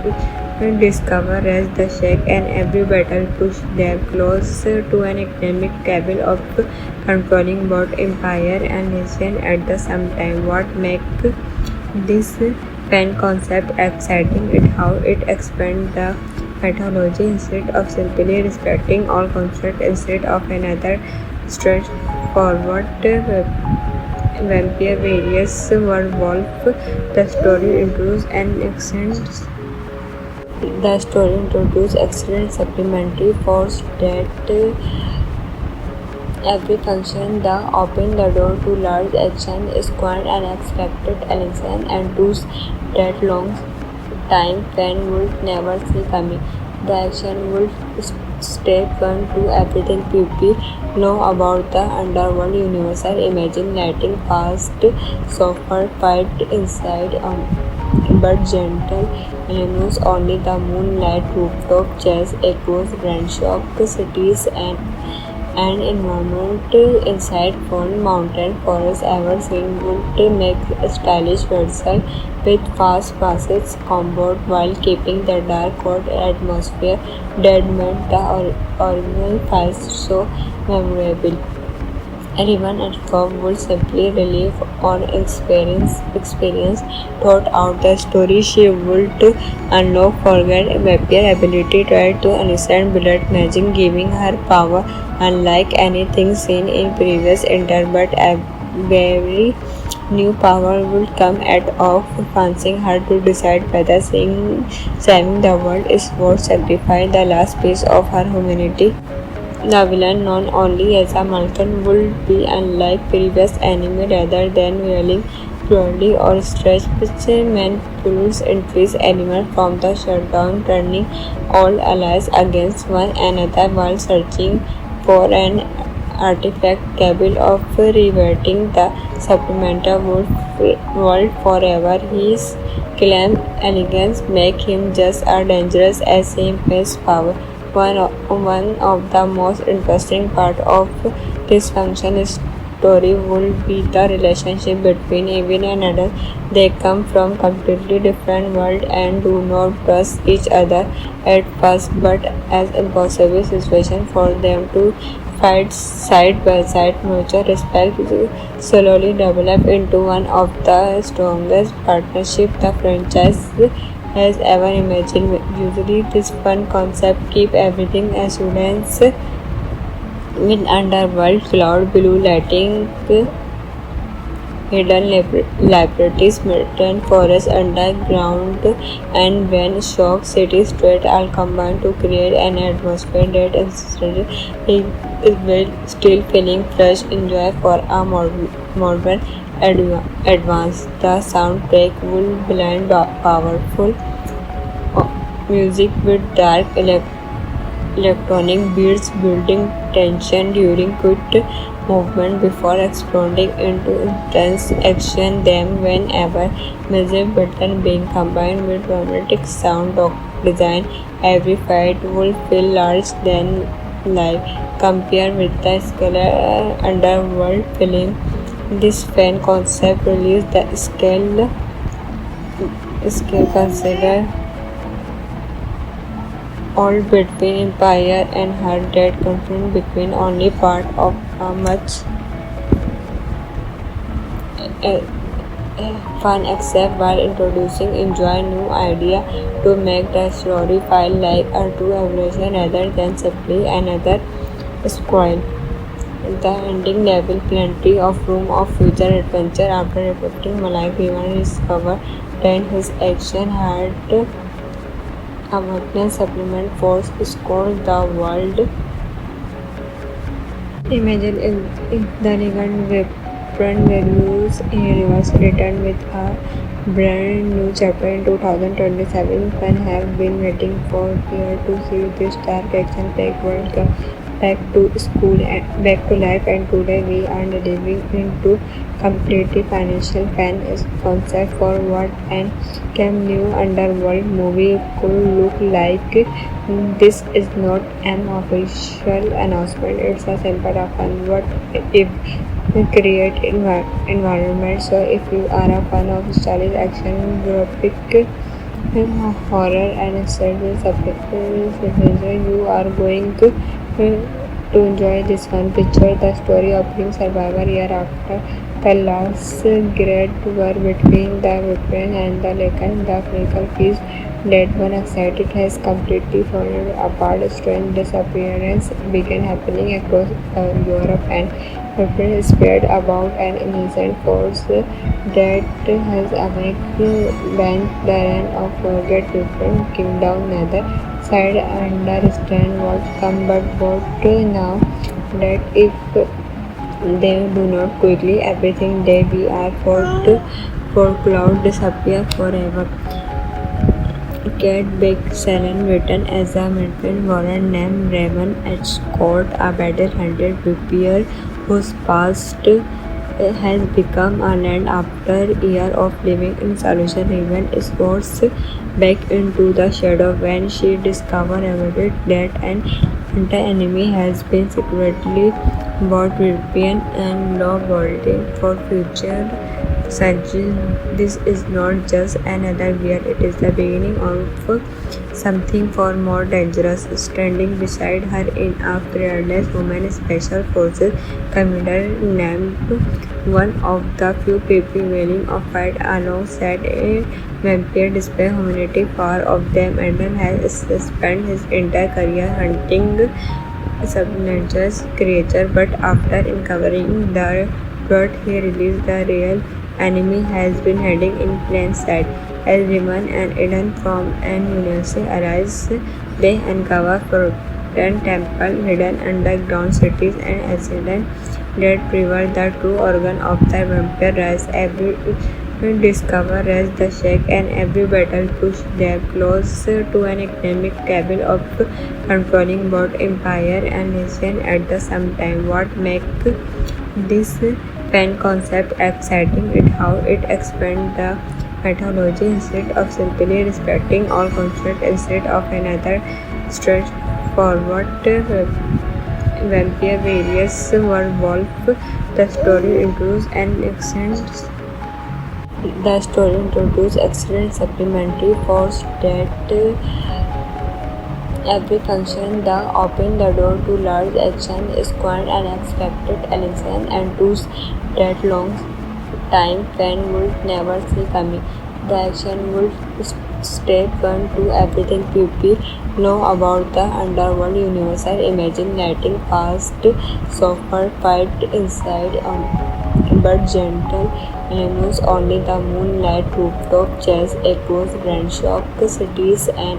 discover as the shake and every battle push them closer to an economic cabal of controlling both empire and nation at the same time. What makes this fan concept exciting is how it expands the mythology instead of simply respecting all construct instead of another straightforward vampire various werewolf. The story introduces excellent supplementary force that every function the open the door to large action, squad unexpected alliances and tools that long time fan would never see coming. The action would stay fun to everything people know about the underworld universal. Imagine letting past softer fight inside but gentle illuminates only the moonlight rooftop chase echoes grand shock cities and environment inside one mountain forest ever seen would make a stylish vessel with fast passage combat while keeping the dark cold atmosphere that made the original fight so memorable. Anyone at home would simply relive on experience thought out the story. She would unlock forget vampire ability, try to understand blood magic, giving her power unlike anything seen in previous enter, but every new power would come at of forcing her to decide whether saving the world is worth sacrificing the last piece of her humanity. The villain, known only as a Malcolm, would be unlike previous enemy rather than wielding cruelty or stretch which manipulates increase element from the shutdown, turning all allies against one another while searching for an artifact capable of reverting the supplemental world forever. His calm elegance make him just as dangerous as his power. One of the most interesting part of this function story will be the relationship between Evan and Adult. They come from completely different worlds and do not trust each other at first, but as impossible situation for them to fight side by side. Mutual respect slowly develop into one of the strongest partnerships the franchise has ever imagined. Usually, this fun concept keep everything assurance with underworld cloud blue lighting, hidden laboratories, mountain forest underground, and when shock city straight all combined to create an atmosphere that instantly is will still feeling fresh enjoy for a modern advance. The soundtrack will blend powerful music with dark electronic beats, building tension during quick movement before exploding into intense action. Then, whenever music button being combined with dramatic sound design, every fight will feel large than life. Compared with the scalar underworld film, this fan concept released the scale consider all between Empire and her that conflict between only part of a much uh, fun except while introducing enjoy new idea to make the story feel like a true evolution rather than simply another spoil. The ending level plenty of room of future adventure after reflecting Malai Vivan discovered that his action had a weakness supplement force scored the world. Imagine if the Nigan weapon values in reverse return with a brand new chapter in 2027. Fans have been waiting for years to see this dark action packed world come back to school and back to life, and today we are delving into completely financial fan concept for what an Cam new underworld movie could look like. This is not an official announcement, it's a simple fun what if we create environment. So if you are a fan of stylish action, graphic horror and surface you are going to enjoy this one. Picture the story of being survivor year after the last great war between the Ukraine and the Lakan. The critical piece that one excited has completely fallen apart. Strange disappearance began happening across Europe, and Ukraine spread about an innocent force that has bent the run of forget different kingdom. Neither side understand what come, but what now that if they do not quickly everything they we are for cloud disappear forever. Cat Big Salen written as a Midland Warren named Raymond H. Scott, a battle-hunted prepare whose past has become a land after years of living in solution. Raven Scott's back into the shadow when she discovers that an anti-enemy has been secretly bought European and law holding for future centuries. This is not just another year, it is the beginning of something far more dangerous. Standing beside her in a fearless woman special forces commander named one of the few people willing to fight alongside a vampire display humanity. Far of them, Adam has spent his entire career hunting subconscious creature, but after uncovering the truth, he realized the real enemy has been hiding in plain sight. As Riman and Eden from an university arise, they uncover forgotten temple hidden underground cities and accident that reveal the true organ of the vampire race. Every discover as the shake and every battle push them closer to an economic cabal of controlling both empire and nation at the same time. What makes this fan concept exciting is how it expands the mythology instead of simply respecting all concept instead of another straightforward vampire various werewolf. The story includes an extends the story introduces excellent supplementary force that every function the open the door to large action, squad unexpected alliance and tools that long time fan would never see coming. The action would stay fun to everything people know about the underworld universe. Imagine letting past softer fight inside but gentle lemons only the moonlight rooftop chase across grand shock cities and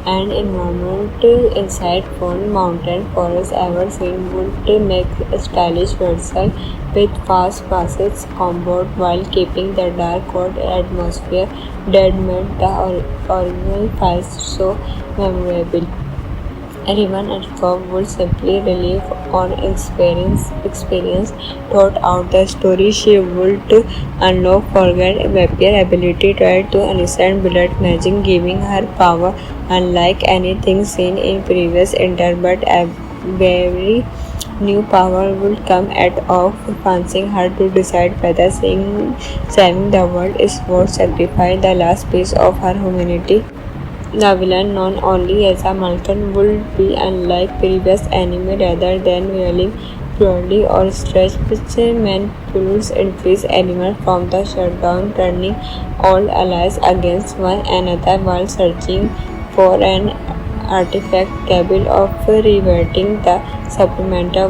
environment inside Phone Mountain Forest ever seen would make a stylish vessel with fast passes comfort while keeping the dark cold atmosphere that made the original files so memorable. Everyone at Cobb would simply relive on experience thought out the story. She would unlock forget vampire ability, try to understand blood magic, giving her power unlike anything seen in previous enter, but every new power would come at of forcing her to decide whether saving the world is worth sacrificing the last piece of her humanity. The villain, known only as a Malkan, would be unlike previous anime rather than wielding purely or stretch which manipulates increase element from the shutdown, turning all allies against one another while searching for an artifact capable of reverting the supplemental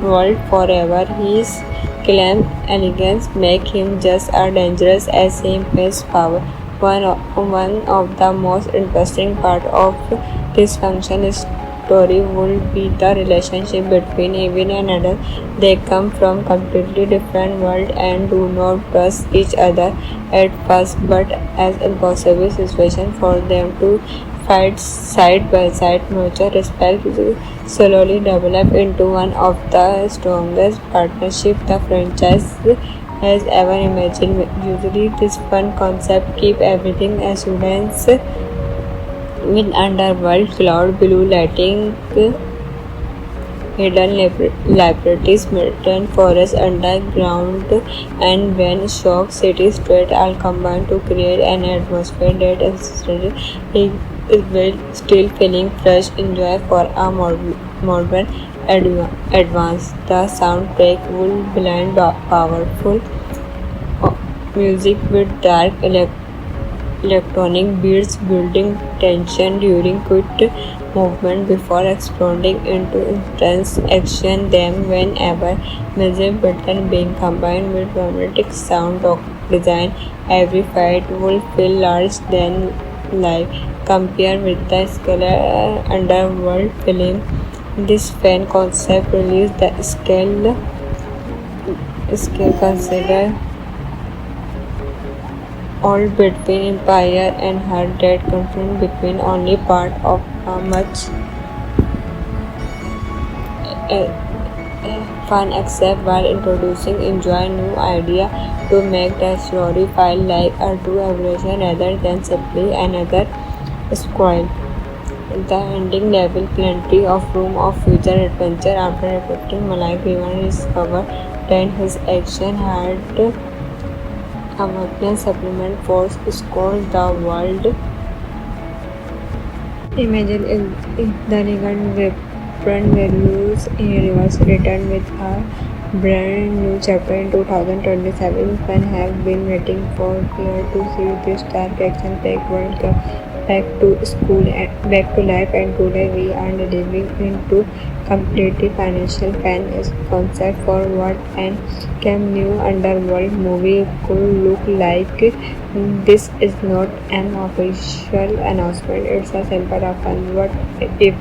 world forever. His claim elegance make him just as dangerous as him his power. One of the most interesting part of this function story would be the relationship between Evin and Adult. They come from completely different worlds and do not trust each other at first, but as impossible situation for them to fight side by side, mutual respect slowly develop into one of the strongest partnerships the franchise has ever imagined. Usually, this fun concept keep everything assurance with underworld cloud blue lighting hidden laboratories, mountain forests underground, and when shock cities straight all combine to create an atmosphere that is well still feeling fresh enjoy for a modern advance. The soundtrack will blend powerful music with dark electronic beats, building tension during quick movement before exploding into intense action. Then, whenever music button being combined with dramatic sound design, every fight will feel large than life. Compared with the scalar underworld film, this fan concept released the scale considered all between Empire and her that conflict between only part of a much fun except while introducing enjoy new idea to make the story feel like a true evolution rather than simply another scroll. The ending level plenty of room of future adventure after reflecting Malak Rivan discovered that his action had a weakness supplement force scorns the world. Imagine if the Regan weapon values universe return with a brand new chapter in 2027. Fans have been waiting for years to see this dark action-packed world come back to life, and today we are delving into completely financial fan concept for what an Cam new underworld movie could look like. This is not an official announcement, it's a simple of fun. What if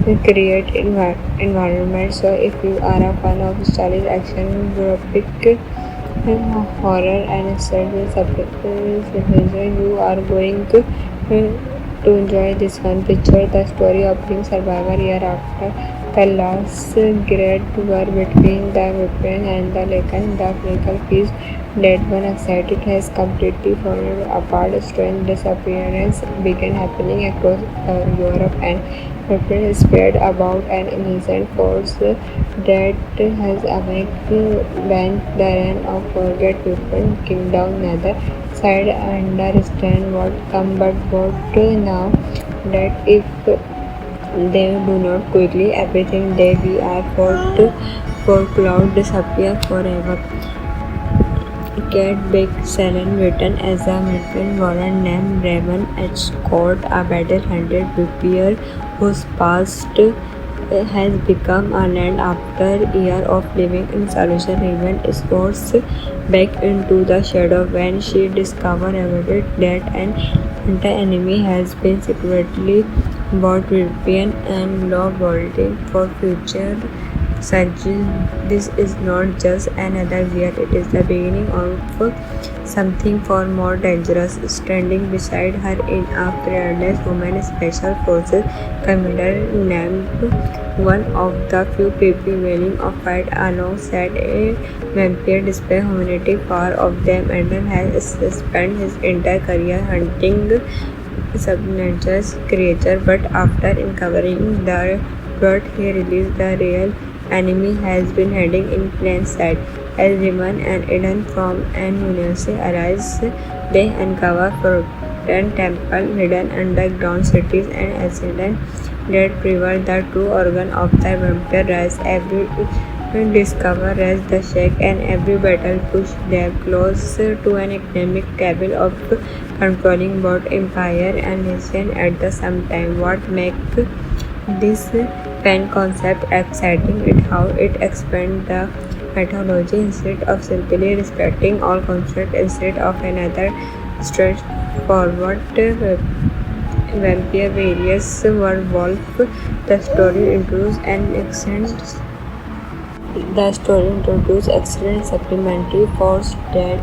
we create environment? So if you are a fan of stylish action, graphic horror and surface you are going to enjoy this one. Picture the story of being survivor year after the last great war between the weapon and the Lacan. The physical piece that one excited has completely fallen apart. Strange disappearance began happening across Europe, and weapon spread about an innocent force that has awakened when the reign of forget weapon kingdom neither side understand what come but what now that if they do not quickly everything they we are for cloud disappear forever. Cat Big Salon written as a Midland Warren named Raymond H. Scott, a battle-hunted prepare whose past has become a land after years of living in solution. Raven escorts back into the shadow when she discovers that an anti-enemy has been secretly bought European and law holding for future Sanji, this is not just another year, it is the beginning of something far more dangerous. Standing beside her in a fearless woman special forces commander named one of the few people willing to fight alongside a vampire despite humanity. Far of them, Adam has spent his entire career hunting supernatural creatures, but after uncovering the truth, he realized the real enemy has been hiding in plain sight. As Riman and Eden from an university arise, they uncover forgotten temples, hidden underground cities, and accidents that reveal the true organ of the vampire race. Every discover as the shake and every battle push them closer to an economic table of controlling both empire and nation at the same time. What makes this pen concept exciting is how it expands the mythology instead of simply respecting all concepts instead of another straightforward vampire various werewolf. The story introduces an excellent The story introduces excellent supplementary force that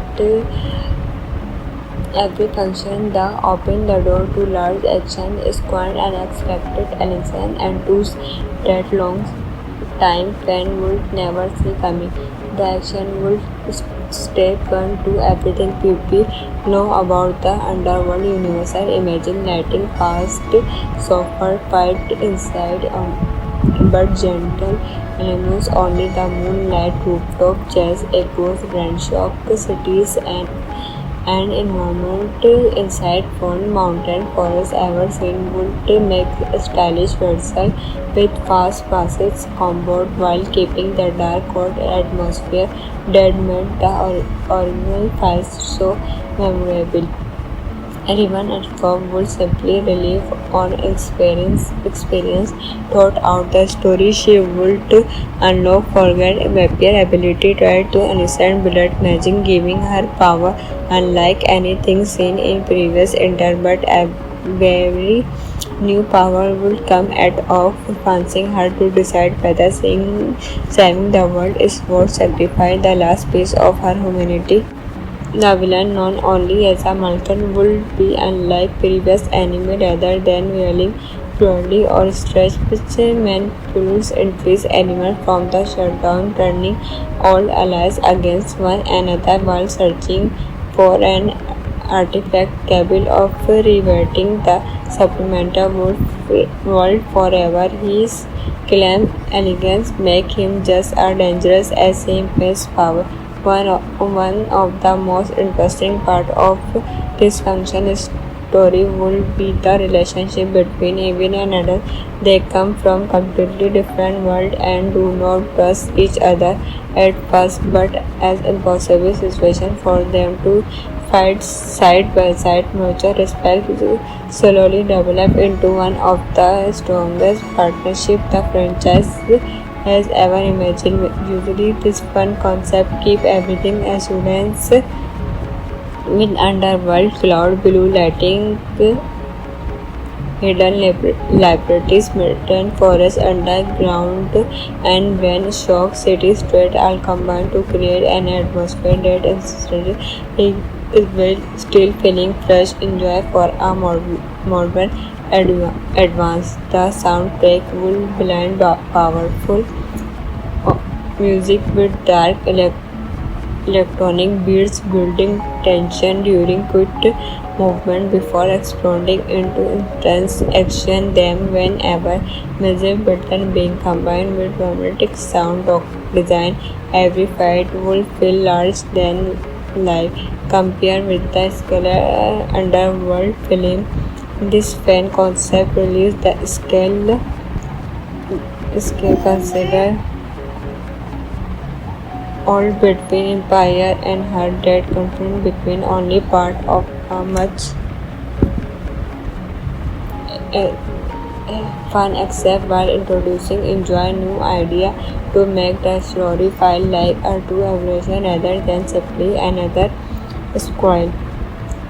every function the open the door to large action, squad unexpected alliance and tools that long time fan would never see coming. The action would stay fun to everything people know about the underworld universe. Imagine letting past softer fight inside but gentle elements only the moonlight rooftop jazz echoes grand shock cities and environment inside one mountain forest ever seen would make a stylish vessel with fast passage comfort while keeping the dark cold atmosphere that made the original files so memorable. Anyone at firm would simply rely on experience throughout the story. She would unlock forget vampire ability, try to understand blood magic, giving her power unlike anything seen in previous enter, but every new power would come at of forcing her to decide whether saving the world is worth sacrificing the last piece of her humanity. The villain, known only as a Malcolm, would be unlike previous anime rather than wielding cruelty or stress, which manipulates increase animals from the shutdown, turning all allies against one another while searching for an artifact capable of reverting the supplemental world forever. His claim elegance make him just as dangerous as his power. One of the most interesting part of this function story will be the relationship between Evan and Adel. They come from completely different worlds and do not trust each other at first, but as impossible situation for them to fight side by side, mutual respect slowly develop into one of the strongest partnerships the franchise has ever imagined. Usually, this fun concept keep everything assurance with underworld cloud blue lighting, hidden laboratories, mountain forest underground, and when shock city street all combine to create an atmosphere that instantly is will still feeling fresh enjoy for a modern advance. The soundtrack will blend powerful music with dark electronic beats, building tension during quick movement before exploding into intense action. Then, whenever music pattern being combined with dramatic sound design, every fight will feel large than life. Compared with the scalar underworld film, this fan concept released the scale consider all between empire and her that conflict between only part of a much fun except while introducing enjoy new idea to make the story feel like a true evolution rather than simply another scroll.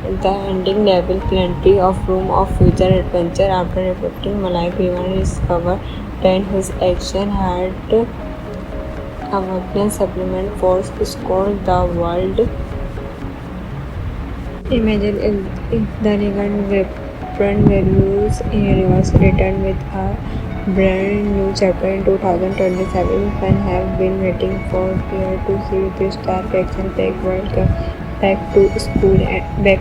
The ending level plenty of room of future adventure after reflecting Malai Griman discovered that his action had A weakness supplement force score the world. Imagine if the Reagan weapon values universe returned with a brand new chapter in 2027. Fans have been waiting for years to see this dark action-packed world come back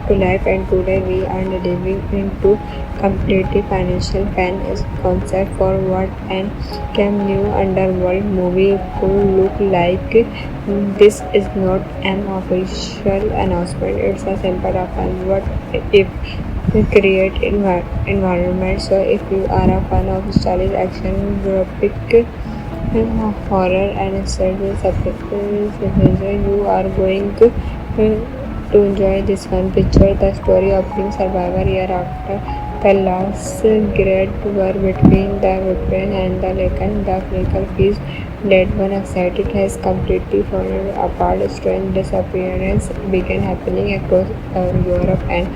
to life, and today we are diving into completely financial fan concept for what an Cam new underworld movie could look like. This is not an official announcement, it's a simple fun what if we create environment. So if you are a fan of stylish action, graphic horror and suspense, you are going to enjoy this one. Picture the story of being survivor year after the last great war between the Ukraine and the Lakan. The critical piece that one excited has completely fallen apart. Strange disappearance began happening across Europe, and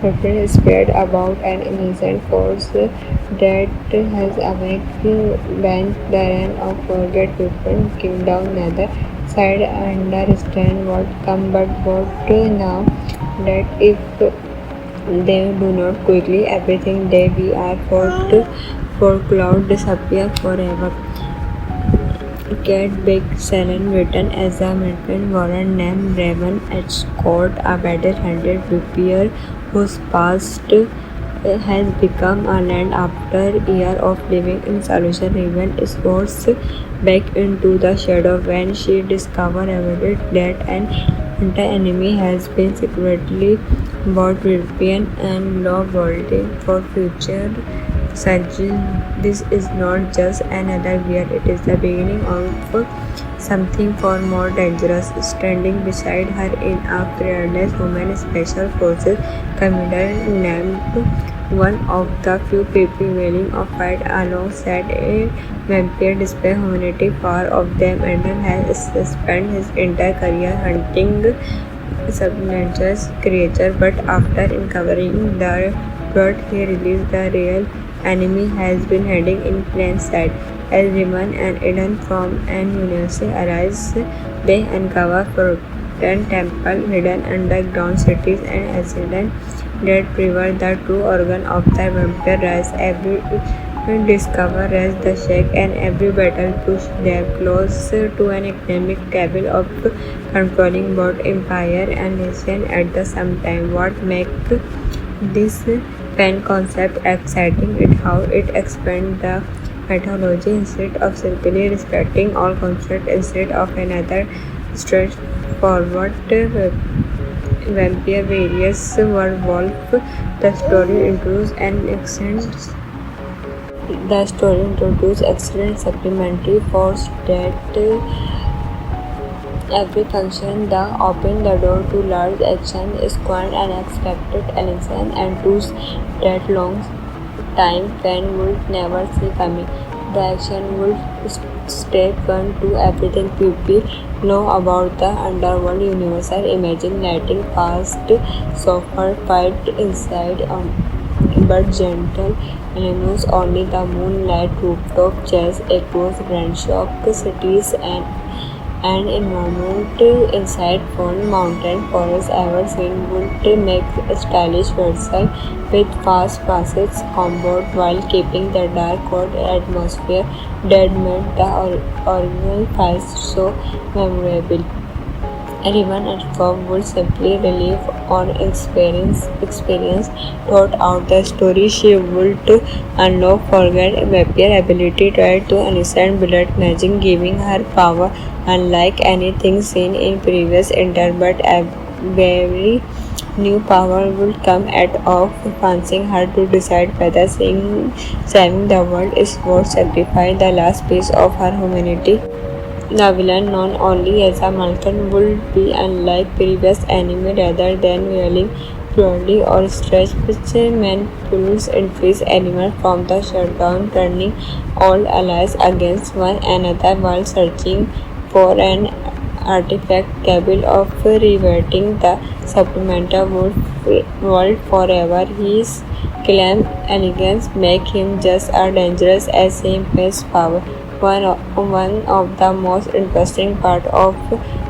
Ukraine spread about an innocent force that has awakened when the reign of forget people came down neither side understand what come but what now that if they do not quickly everything they we are for cloud disappear forever. Kate Beckinsale, written as a midnight warren named Raven H. Scott, a battle-handed prepare whose past has become a land after years of living in solution. Raven is forced back into the shadow when she discovers that an anti-enemy has been secretly bought European and law vaulting for future suggestion. This is not just another year, it is the beginning of something far more dangerous. Standing beside her in a fearless woman special forces commander named one of the few people willing to fight alongside a vampire despite humanity. Far of them and has spent his entire career hunting supernatural creatures, but after uncovering the truth, he realized the real enemy has been hiding in plain sight. As Riman and Eden from an university arise, they uncover forgotten temple hidden underground cities and accidents that reveal the true organ of the vampire race. Every discover as the shake and every battle push them closer to an economic capable of controlling both empire and nation at the same time. What makes this fan concept exciting is how it expands the mythology instead of simply respecting all concepts instead of another straightforward vampire various werewolf. The story introduces excellent supplementary force that every function the open the door to large action, squad, unexpected alliances, and tools that long time fan would never see coming. The action would step one to everything people know about the underworld universe. Imagine lighting past softer fight inside but gentle illuminates only the moonlight rooftop chairs across grand shock cities and environment inside Fern Mountain Forest ever seen would make a stylish vessel with fast passage comfort while keeping the dark cold atmosphere that made the original files so memorable. Anyone at firm would simply relive on experience throughout the story. She would unlock forget vampire ability tried to innocent blood magic, giving her power unlike anything seen in previous enter, but every new power would come at of forcing her to decide whether saving the world is worth sacrificing the last piece of her humanity. The villain, known only as a Malcolm, would be unlike previous anime rather than wielding purely or stretch which manipulates increase animal from the shutdown, turning all allies against one another while searching for an artifact capable of reverting the supplemental world forever. His claim elegance make him just as dangerous as his power. One of the most interesting part of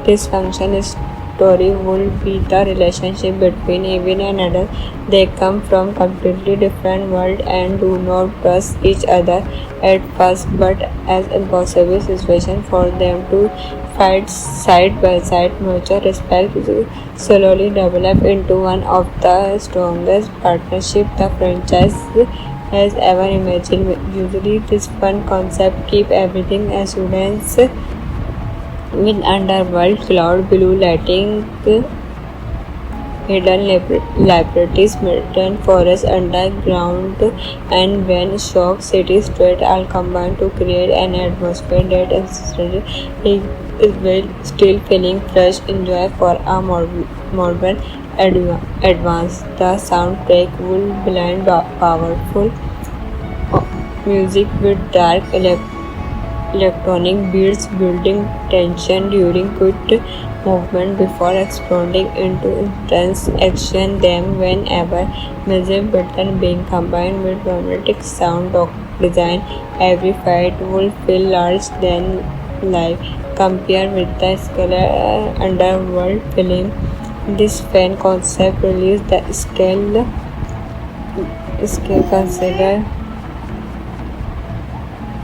this function story will be the relationship between Evan and adult. They come from completely different worlds and do not trust each other at first, but as impossible situation for them to fight side by side. Mutual respect slowly develop into one of the strongest partnerships the franchise has ever imagined. Usually, this fun concept keep everything as students with underworld, cloud blue lighting, hidden laboratories, mountain forests underground, and when shock city street all combine to create an atmosphere that instantly will still feeling fresh enjoy for a modern advance. The soundtrack will blend powerful music with dark electronic beats, building tension during quick movement before exploding into intense action. Then, whenever music pattern being combined with dramatic sound design, every fight will feel large than life. Compared with the scale underworld film, this fan concept released the scale considered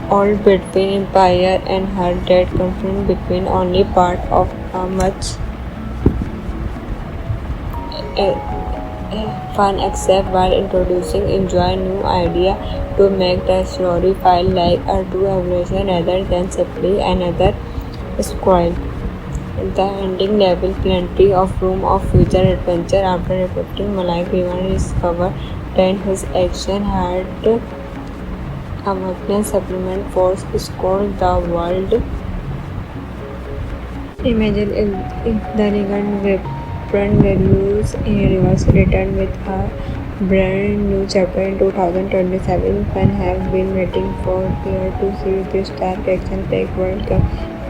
all between empire and her that conflict between only part of a much fun except while introducing enjoy new idea to make the story feel like a true evolution rather than simply another scroll. The ending level plenty of room of future adventure after reporting Malay Griman discovered that his action had a weakness supplement force score the world. Imagine if the Regan weapon values universe returned with a brand new chapter in 2027. Fans have been waiting for years to see this dark action-packed world come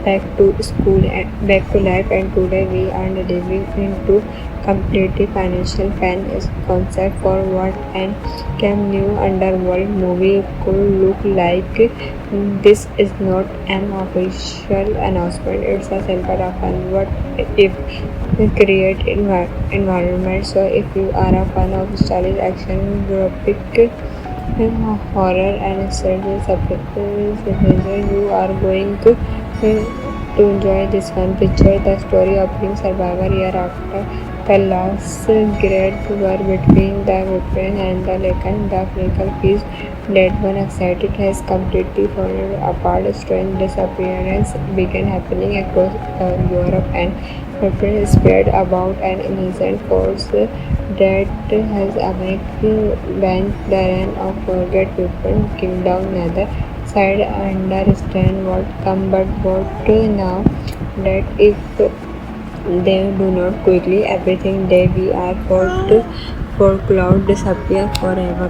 back to life, and today we are delving into completely financial fan concept for what an Cam new underworld movie could look like. This is not an official announcement, it's a simple fun what if we create environment. So if you are a fan of stylish action, graphic horror and suspense, you are going to enjoy this one. Picture the story of being survivor year after the last great war between the Ukraine and the Lakan. The critical piece that one excited has completely fallen apart. Strange disappearance began happening across Europe, and Ukraine spread about an innocent force that has abandoned the run of forget people, kingdom neither side understand what come but what now that if they do not quickly everything they we are for cloud disappear forever.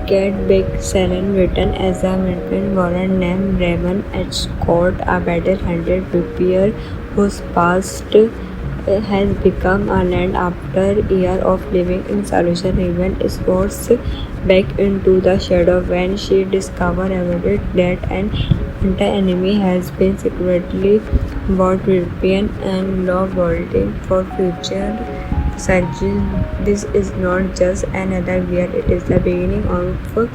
Cat Big Salen written as a midnight warren named Raven escort a battle-hunted prepare whose past has become a land after years of living in solution. Raven escorts back into the shadow when she discovers that an anti-enemy has been secretly bought European and law vaulting for future centuries. This is not just another weird, it is the beginning of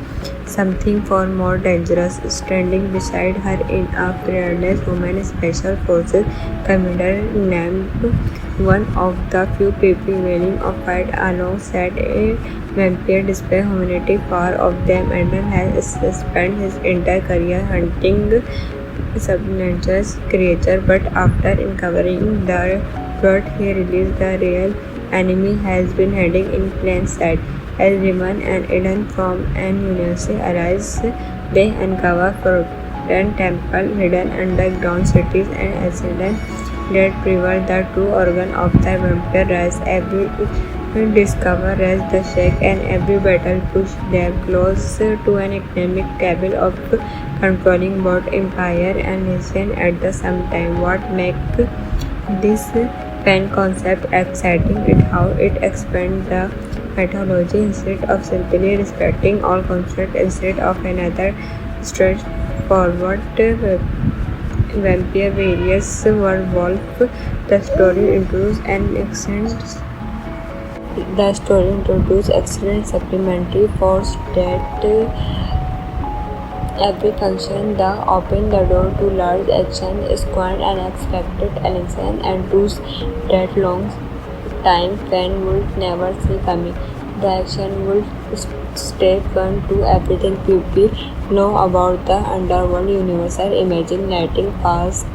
something far more dangerous. Standing beside her in a fearless woman special forces commander named one of the few people willing to fight alongside a vampire despite humanity. Far of them and has spent his entire career hunting supernatural creature, but after uncovering the plot he realized the real enemy has been hiding in plain sight. As Riman and Eden from an university arise, they uncover forgotten temple hidden underground cities and accidents that reveal the true organ of the vampire race. Every discover as the shake and every battle push them closer to an economic cabal of controlling both empire and nation at the same time. What makes this fan concept exciting is how it expands the mythology instead of simply respecting all construct instead of another forward vampire various werewolf. The story introduces excellent supplementary force that every function the open the door to large action, squad unexpected alliances and tools that long time fan would never see coming. The action would stay fun to everything people know about the underworld universe. Imagine lighting fast,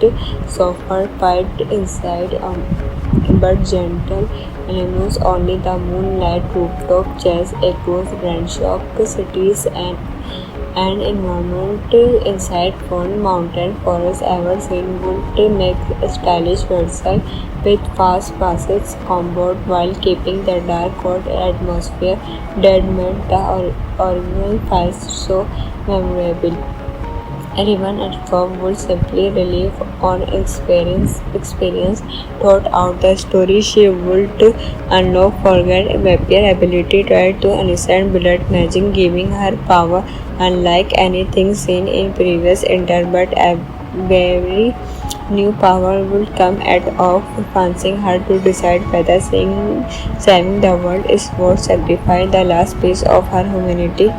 softer fight inside but gentle elements only the moonlight rooftop chase echoes grand shock cities and environment inside one mountain forest ever seen would make a stylish website with fast passage combat while keeping the dark cold atmosphere that made the original files so memorable. Anyone at home would simply relive on experience thought out the story. She would unlock forget vampire ability, try to understand blood magic, giving her power unlike anything seen in previous enter, but every new power would come at of forcing her to decide whether saving the world is worth sacrificing the last piece of her humanity.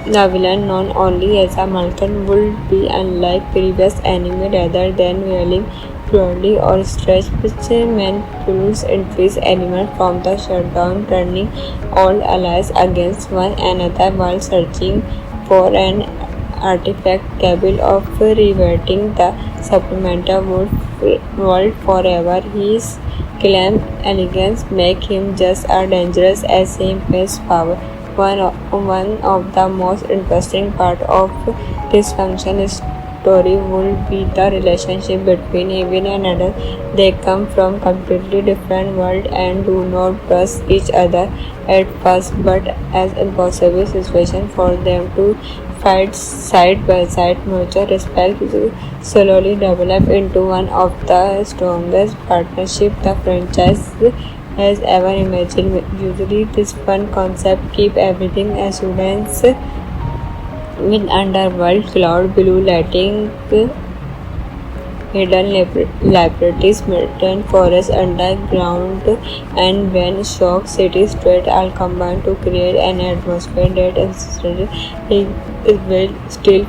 The villain, known only as a Malcolm, would be unlike previous anime rather than wielding purely or stretch which manipulates increase elements from the shutdown, turning all allies against one another while searching for an artifact capable of reverting the supplemental world forever. His calm elegance make him just as dangerous as his power. One of the most interesting part of this function story will be the relationship between Evan and Adel. They come from completely different worlds and do not trust each other at first, but as impossible situation for them to fight side by side. Mutual respect slowly develop into one of the strongest partnerships the franchise has ever imagined. Usually, this fun concept keep everything assurance with underworld, cloud blue lighting, hidden laboratories, mountain forest underground, and when shock city street all combine to create an atmosphere that instantly it will still